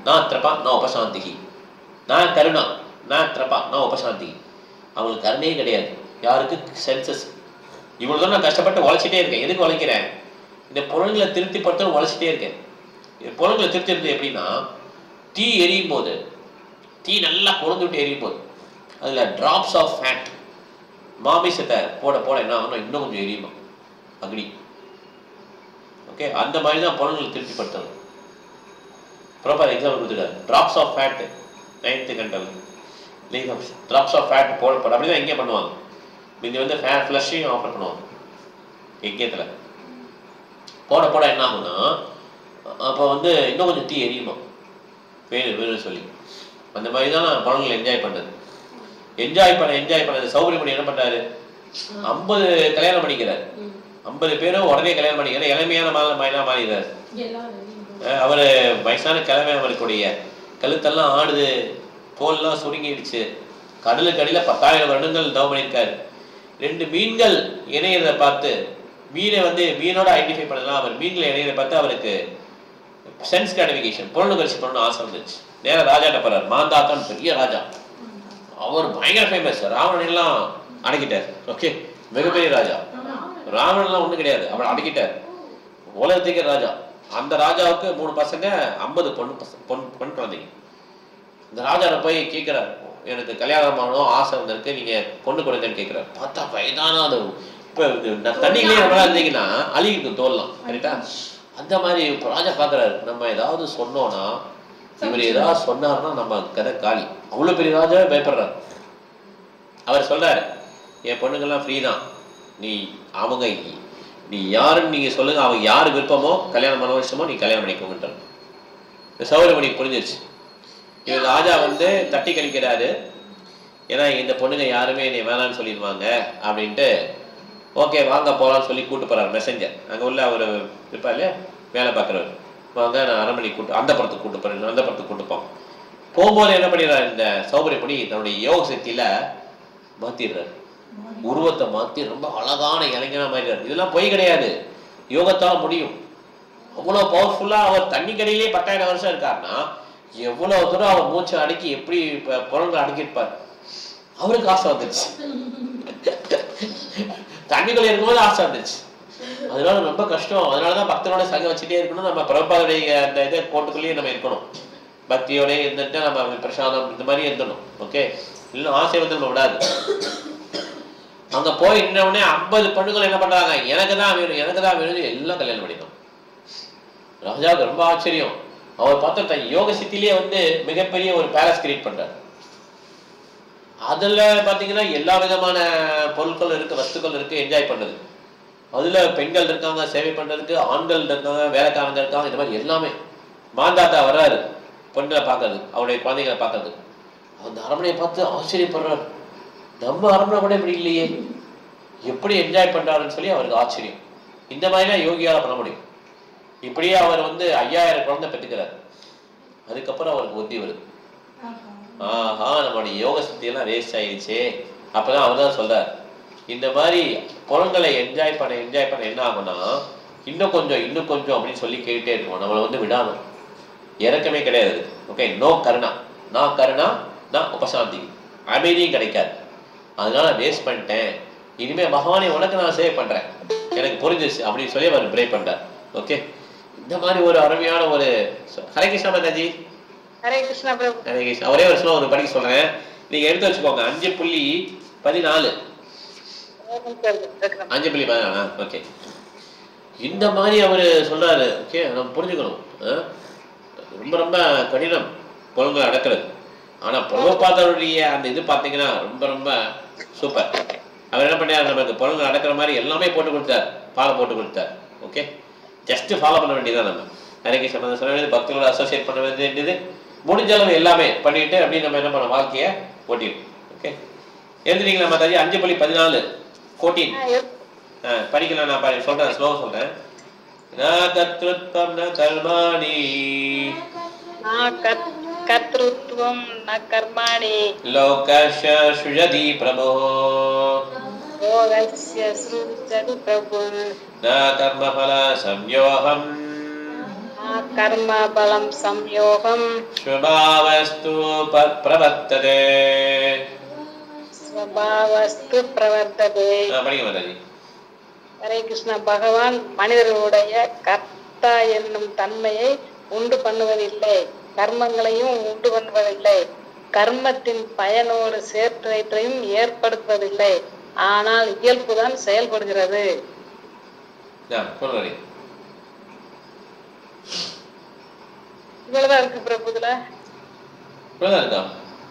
நான் திரப்பா நான் உபசாந்திகி, நான் கருணா நான் திரப்பா நான் உபசாந்திகி. அவங்களுக்கு கருணையே கிடையாது. யாருக்கு? சென்சஸ். இவ்வளோ தான் நான் கஷ்டப்பட்டு உழைச்சிட்டே இருக்கேன். எதுக்கு உழைக்கிறேன், இந்த புலன்களை திருப்திப்படுத்த உழைச்சிட்டே இருக்கேன். புலன்களை திருப்தி எப்படின்னா, தீ எரியும் போது, தீ நல்லா கொழுந்து விட்டு எரியும் போது அதில் ட்ராப்ஸ் ஆஃப் ஃபேட் மாமிசத்தை போட என்ன ஆகணும், இன்னும் கொஞ்சம் எரியுமா அக்னி. ஓகே, அந்த மாதிரி தான் புலன்களை திருப்திப்படுத்தணும். ப்ராப்பர் எக்ஸாம்பிள் கொடுத்துருக்காரு. ட்ராப்ஸ் ஆஃப் ஃபேட்டு 9th கண்டல் ட்ராப்ஸ் ஆஃப் ஃபேட் போடப்படும். அப்படி தான் இங்கே பண்ணுவாங்க. இது வந்து ஃபேட் ஃப்ளஷையும் ஆஃபர் பண்ணுவாங்க யஜ்யத்தில். போட போட என்ன ஆகும்னா அப்போ வந்து இன்னும் கொஞ்சம் தீ எரியுமா வேணும்னு சொல்லி. அந்த மாதிரி தான் பழங்கள் என்ஜாய் பண்ணுறது. என்ஜாய் பண்ணது சௌகரியப்படி என்ன பண்ணுறாரு, 50 கல்யாணம் பண்ணிக்கிறார். 50 பேரும் உடனே கல்யாணம் பண்ணிக்கிறார். இளமையான மாறினா மாறிடுறாரு. அவர் வயசான கிழமை, அவருக்குடைய கழுத்தெல்லாம் ஆடுது, தோல்லாம் சுருங்கிடுச்சு. கடலுக்கு அடியில் 10,000 வருடங்கள் தவம் பண்ணியிருக்காரு. 2 மீன்கள் இணையதை பார்த்து மீனை வந்து மீனோட ஐடென்டிஃபை பண்ணலாம். அவர் மீன்களை இணையதை பார்த்து அவருக்கு சென்ஸ் கிராட்டிஃபிகேஷன் பொருளுகட்சி பண்ணணும் ஆசை வந்துச்சு. நேராக ராஜாட்ட போறார். மாந்தாத்தான் பெரிய ராஜா, அவர் பயங்கர ஃபேமஸ். ராவணன் எல்லாம் அடக்கிட்டார். ஓகே, மிகப்பெரிய ராஜா. ராவணன் எல்லாம் ஒன்றும் கிடையாது, அவர் அடக்கிட்டார். உலகத்துக்கே ராஜா. அந்த ராஜாவுக்கு 3 பசங்க, 50 பொன் குழந்தைங்க. இந்த ராஜாவை போய் கேட்கிறார், எனக்கு கல்யாணம் பண்ணணும் ஆசை வந்திருக்கு, நீங்க பொண்ணு கொடுங்கன்னு கேட்கிறார். பார்த்தா வயதான அது இப்போ தண்ணியிலே நம்மளா இருந்தீங்கன்னா அழுகிருக்கு தோல்லாம், கரெக்டா? அந்த மாதிரி இப்போ ராஜா பார்க்குறாரு, நம்ம ஏதாவது சொன்னோன்னா இவர் ஏதாவது சொன்னார்னா நம்ம கதை காலி. அவ்வளோ பெரிய ராஜாவே பயப்படுறாரு. அவர் சொல்றாரு, என் பொண்ணுங்கள்லாம் ஃப்ரீ தான், நீ யாருன்னு நீங்கள் சொல்லுங்க, அவங்க யார் விருப்பமோ கல்யாணம் பண்ண வருஷமோ நீ கல்யாணம் பண்ணிக்கோங்கன்றார். இந்த சௌகரியமணி புரிஞ்சிருச்சு. இவர் ராஜா வந்து தட்டி கழிக்கிறாரு. ஏன்னா இந்த பொண்ணுங்க யாருமே என்னை வேணான்னு சொல்லிடுவாங்க அப்படின்ட்டு, ஓகே வாங்க போகலான்னு சொல்லி கூட்டு போறாரு மெசஞ்சர். அங்கே உள்ள அவர் இருப்பா இல்லையா வேலை பார்க்குறவர், வாங்க நான் அரண்மனை அந்த படத்துக்கு கூட்டு போறேன், அந்த படத்துக்கு கூட்டுப்போம். போகும்போது என்ன பண்ணிடுறாரு, இந்த சௌகரியப்படி தன்னுடைய யோக சக்தியில மாத்திடுறாரு. உருவத்தை மாற்றி ரொம்ப அழகான இளைஞனா மாறிடுறாரு. இதெல்லாம் பொய் கிடையாது, யோகத்தால் முடியும். அவ்வளோ பவர்ஃபுல்லாக அவர் தண்ணி கடையிலே 10,000 வருஷம் இருக்காருன்னா எவ்வளவு தூரம் அவர் மூச்சை அடக்கி எப்படி பொருள்கள் அடக்கியிருப்பார். அவருக்கு ஆசை வந்துச்சு, தண்ணிக்குள்ள இருக்கும்போது ஆசை வந்துச்சு. அதனால ரொம்ப கஷ்டம். அதனாலதான் பக்தனோட சங்க வச்சுட்டே இருக்கணும். நம்ம பிரபாவுடைய அந்த இதை கோட்டுக்குள்ளேயே நம்ம இருக்கணும். பக்தியோட இருந்துட்டு நம்ம பிரசாதம் இந்த மாதிரி இருந்தணும். ஓகே, இன்னும் ஆசை வந்து நம்ம விடாது. அங்க போய் இன்னொடனே 50 பெண்ணுகள் என்ன பண்றாங்க, எனக்கு தான் வேணும் எல்லாம் கல்யாணம் பண்ணிக்கணும். ராஜாவுக்கு ரொம்ப ஆச்சரியம். அவர் பார்த்தா தன் யோக சித்திலேயே வந்து மிகப்பெரிய ஒரு பேலஸ் கிரியேட் பண்றாரு. அதுல பாத்தீங்கன்னா எல்லா விதமான பொருட்கள் இருக்கு, வஸ்துக்கள் இருக்கு, என்ஜாய் பண்றது. அதுல பெண்கள் இருக்காங்க, சேவை பண்றதுக்கு, ஆண்கள் இருக்காங்க, வேலைக்காரங்க இருக்காங்க, இந்த மாதிரி எல்லாமே. மாந்தாத்தா வர்றாரு பெண்களை பார்க்கறது, அவருடைய குழந்தைகளை பார்க்கறது. அந்த அரண்மனையை பார்த்து ஆச்சரியப்படுறாரு. நம்ம அரண்மனை கூட இப்படி இல்லையே, எப்படி என்ஜாய் பண்றாருன்னு சொல்லி அவருக்கு ஆச்சரியம். இந்த மாதிரிலாம் யோகியால பண்ண முடியும். இப்படியே அவர் வந்து 5000 குழந்தை பெற்றுக்கிறார். அதுக்கப்புறம் அவருக்கு புத்தி வருது, ஆஹா நம்மளுடைய யோக சக்தியெல்லாம் வேஸ்ட் ஆயிடுச்சு. அப்பதான் அவர் தான் சொல்றார், இந்த மாதிரி பொருள்களை என்ஜாய் பண்ண என்ன ஆகும்னா இன்னும் கொஞ்சம் அப்படின்னு சொல்லி கேட்டே இருக்கணும். நம்மளை வந்து விடாம இறக்கமே கிடையாது. ஓகே, நோ கருணா, நான் கருணா நான் உபசாந்தி, அமைதியும் கிடைக்காது. அதனால வேஸ்ட் பண்ணிட்டேன், இனிமே பகவானே உனக்கு நான் சேவ் பண்றேன், எனக்கு புரிஞ்சிச்சு அப்படின்னு சொல்லி அவர் பிரே பண்றார். ஓகே, இந்த மாதிரி ஒரு அருமையான ஒரு ஹரே கிருஷ்ணா மாதாஜி. ஹரே கிருஷ்ணா பிரபு. ஹரே கிருஷ்ணா. ஒரே ஒரு ஸ்லோகம் ஒரு படிக்க சொல்றேன், நீங்க எடுத்து வச்சுக்கோங்க. 5.14 5.14. ஓகே, இந்த மாதிரி அவரு சொல்றாரு. ஓகே, நம்ம புரிஞ்சுக்கணும். ரொம்ப ரொம்ப கடினம் பொருள்களை அடக்கிறது. ஆனா பிரபுபாதருடைய அந்த இது பாத்தீங்கன்னா ரொம்ப ரொம்ப சூப்பர். அவர் என்ன பண்ணார், நமக்கு பொருள்கள் அடக்கிற மாதிரி எல்லாமே போட்டு கொடுத்தார், பாலை போட்டு கொடுத்தார். ஓகே, ஜஸ்ட் ஃபாலோ பண்ண வேண்டியதான். நம்ம ஹரே கிருஷ்ணா சொல்ல வேண்டியது, பக்தர்களோட அசோசியேட் பண்ண வேண்டியது, முடிஞ்ச அளவு எல்லாமே பண்ணிட்டு அப்படி நம்ம என்ன பண்ண வாழ்க்கையை ஓட்டிடும். ஓகே, எழுதுனீங்களா மாதாஜி? 5.14 14 படிக்கலாம். நான் சொல்றேன், ஸ்லோகம் சொல்றேன். ந கர்த்ருத்வம் ந கர்மாணி கர்த்ருத்வம் ந கர்மாணி லோகஸ்ய சுஜதி பிரபோ லோகஸ்ய சுஜதி பிரபோ ந கர்மஃல சம்யோகம் கர்மபலம் சம்யோகம் ஸ்வபாவஸ்து பிரவர்த்ததே ஸ்வபாவஸ்து பிரவர்த்ததே. படிங்க மாதாஜி. ஹரே கிருஷ்ணா. பகவான் மனிதர்களுடைய கர்த்தா என்னும் தன்மையை உண்டு பண்ணுவதில்லை, கர்மங்களையும் உண்டு பண்ணுவதில்லை, கர்மத்தின் பயனோடு சேர்த்தையும் ஏற்படுத்துவதில்லை. ஆனால் இயல்புதான் செயல்படுகிறது. இவ்வளவுதான் இருக்கு பிரபுதுல. இவ்வளவுதான் இருக்கா?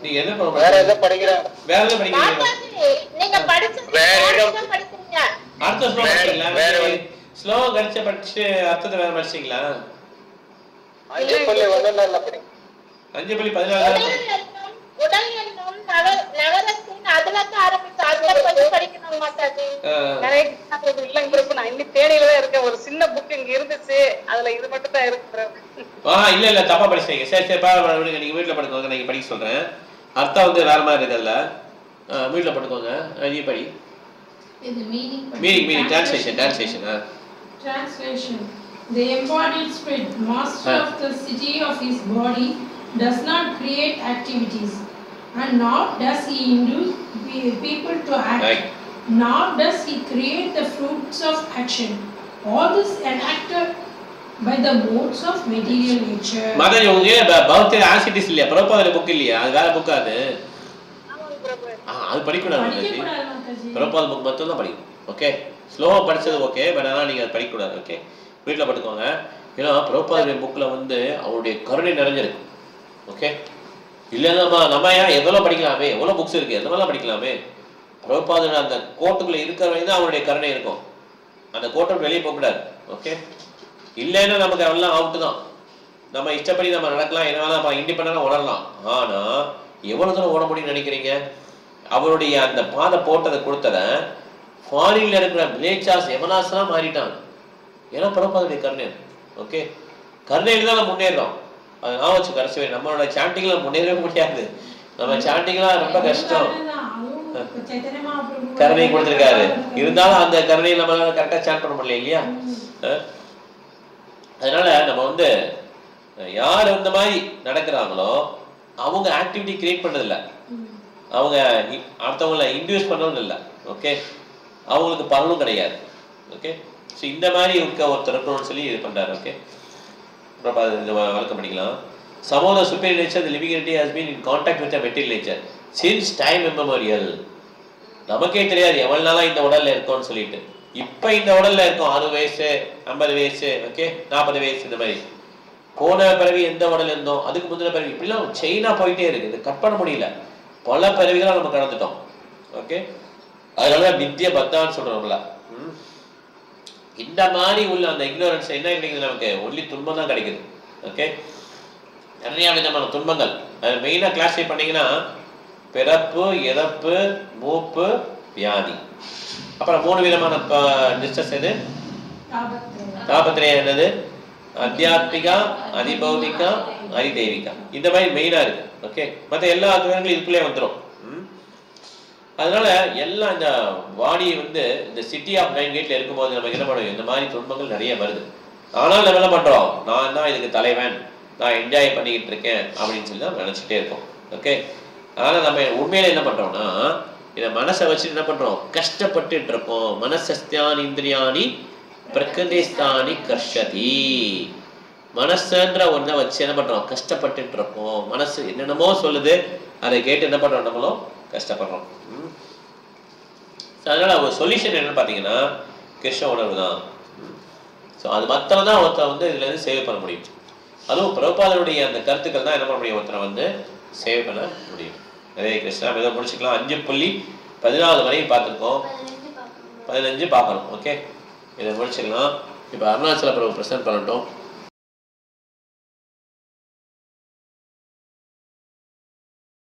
நீங்க என்ன வேற எதை படிக்கிறேன்? வேற எதை படிக்கிறீங்க? நீங்க படிச்சது படிச்சீங்க. அர்த்தம் ஸ்லோகம் படிச்சீங்களா? ஸ்லோகம் கடிச்ச படிச்சு அர்த்தத்தை வேற படிச்சீங்களா? 5.1 படி. 5.14 உடல் என்னும் நகரத்தின் அதுல ஆரம்பிச்சு அதுல கொஞ்சம் படிக்கணும் மாதாஜி. இல்லங்க பிரபு, நான் இன்னும் தேடியில தான் இருக்கேன். ஒரு சின்ன புக் இங்க இருந்துச்சு, அதுல இது மட்டும் தான் இருக்கு பிரபு. இல்ல தப்பா படிச்சீங்க. சரி பரவாயில்ல, நீங்க வீட்டுல படுக்கோங்க, நீங்க படிக்க சொல்றேன். அர்த்தம் வந்து வேற மாதிரி இருக்குல்ல, வீட்டுல படுக்கோங்க, நீ படி. The meaning translation. The embodied spirit, master of the city of his body, does not create activities, and nor does he induce people to act, right. Nor does he create the fruits of action. All this enacted by the modes of material nature. Madan உங்க பௌத்திர ஆசிட்டிஸ் இல்லையா? பிரபாதர புக் இல்லையா? அது வேற புக் அது. அது படிக்கக்கூடாது. பிரபாத புக் மட்டும் தான் படிக்கணும். ஓகே, ஸ்லோவா படிச்சது ஓகே, பட் ஆனால் நீங்க அதை படிக்கக்கூடாது. ஓகே, வீட்டில் படுக்கோங்க. ஏன்னா பிரபாதருடைய புக்ல வந்து அவருடைய கருணை நிறைஞ்சிருக்கு. ஓகே, இல்லைன்னா நம்ம ஏன் எவ்வளோ படிக்கலாமே, எவ்வளோ புக்ஸ் இருக்கு, எந்த மாதிரிலாம் படிக்கலாமே. பிரபாதர் அந்த கோட்டுக்குள்ள இருக்கிற வரைக்கும் தான் அவருடைய கருணை இருக்கும். அந்த கோட்டை வெளியே போகக்கூடாது. ஓகே, இல்லைன்னா நமக்கு எல்லாம் அவுட்டு தான். நம்ம இஷ்டப்படி நம்ம நடக்கலாம், என்ன வேணா இண்டிபெண்டா ஓடலாம். ஆனா எவ்வளவு தூரம் ஓட முடியும்னு நினைக்கிறீங்க? அவருடைய அந்த பாதை போட்டதை கொடுத்தத ஃபாரின்ல இருக்கிற பிளேச்சாஸ் எவனாஸ்லாம் மாறிட்டாங்க. ஏன்னா பிரபாதருடைய கருணை. ஓகே, கருணையில தான் நம்ம முன்னேறோம். அது நான் வச்சு கடைசி நம்மளோட சாண்டிங்ல முன்னேறவே முடியாது. நம்ம சாண்டிங்லாம் ரொம்ப கஷ்டம். கருணை கொடுத்திருக்காரு, இருந்தாலும் அந்த கருணையை நம்மளால கரெக்டா சாண்ட் பண்ண முடியல இல்லையா? அதனால நம்ம வந்து யார் இந்த மாதிரி நடக்கிறாங்களோ அவங்க ஆக்டிவிட்டி கிரியேட் பண்ணது இல்லை, அவங்க அடுத்தவங்கள இன்டியூஸ் பண்ணவும் இல்லை. ஓகே, அவங்களுக்கு பலனும் கிடையாது. ஓகே, ஸோ இந்த மாதிரி இருக்க ஒருத்தர் இருக்கணும்னு சொல்லி இது பண்றாரு. ஓகே, இந்த வழக்கம் படிக்கலாம். Some of the superior nature, the living entity has been in contact with the material nature since time immemorial. நமக்கே தெரியாது எவ்வளவு நாளா இந்த உடல்ல இருக்கோம்னு சொல்லிட்டு. இப்ப இந்த உடல்ல இருக்கோம், 60 வயசு, 50 வயசு, ஓகே, 40 வயசு, இந்த மாதிரி. போன பிறவி எந்த உடல் இருந்தோம், அதுக்கு முந்தின பிறவி, இப்படிலாம் செயினா போயிட்டே இருக்கு. இது கட் பண்ண முடியல. பல பிறவிகளா நம்ம கடந்துட்டோம். ஓகே, அதனால நித்திய பத்தான்னு சொல்றோம்ல. இந்த மாதிரி உள்ள அந்த இக்னோரன்ஸ் என்ன கிடைக்குது நமக்கு? ஒன்லி துன்பம் தான் கிடைக்குது. ஓகே, நிறைய விதமான துன்பங்கள். அது மெயினா கிளாஸிஃபை பண்ணீங்கன்னா பிறப்பு, இறப்பு, மூப்பு, வியாதி. அப்புறம் 3 விதமான டிஸ்டர்ஸ். எது? தாபத்திரயம் என்னது? அத்தியாத்மிகா, அதிபௌதிகா, அதிதெய்வீகா. இந்த மாதிரி மெயினா இருக்கு. ஓகே, மற்ற எல்லா துயரங்களும் இதுக்குள்ளே வந்துடும். அதனால எல்லாம் இந்த பாடி வந்து இந்த சிட்டி ஆஃப் 9 கேட்ல இருக்கும்போது நமக்கு என்ன பண்ணுவோம்? இந்த மாதிரி துன்பங்கள் நிறைய வருது. ஆனால் நம்ம என்ன பண்றோம்? நான் தான் இதுக்கு தலைவன், நான் என்ஜாய் பண்ணிக்கிட்டு இருக்கேன் அப்படின்னு சொல்லி தான் நினைச்சிட்டே இருக்கோம். ஓகே, அதனால நம்ம உண்மையில என்ன பண்றோம்னா இதை மனசை வச்சு என்ன பண்றோம்? கஷ்டப்பட்டு இருக்கோம். மனசஸ்தியானி இந்திரியாணி பிரகிருதிஸ்தானி கர்ஷதி. மனசுன்ற ஒன்றை வச்சு என்ன பண்றோம்? கஷ்டப்பட்டு இருக்கோம். மனசு என்னென்னமோ சொல்லுது, அதை கேட்டு என்ன பண்றோம்? நம்மளும் கஷ்டப்படுறோம். அதனால ஒரு சொல்யூஷன் என்னன்னு பாத்தீங்கன்னா கிருஷ்ண உணர்வு தான். ஸோ அது மாத்திரம் தான் ஒருத்தர் வந்து இதுல இருந்து சேவ் பண்ண முடியும். அதுவும் பிரபாதருடைய அந்த கருத்துக்கள் தான் என்ன பண்ண முடியும்? ஒருத்தரை வந்து சேவ் பண்ண முடியும். ஹரே கிருஷ்ணா. இதை முடிச்சுக்கலாம். 5.14 வரையும் பார்த்துருக்கோம். 15 பார்க்கணும். ஓகே, இதை முடிச்சுக்கலாம். இப்போ அருணாச்சல பிரபு பிரசன்ட் பண்ணட்டும்.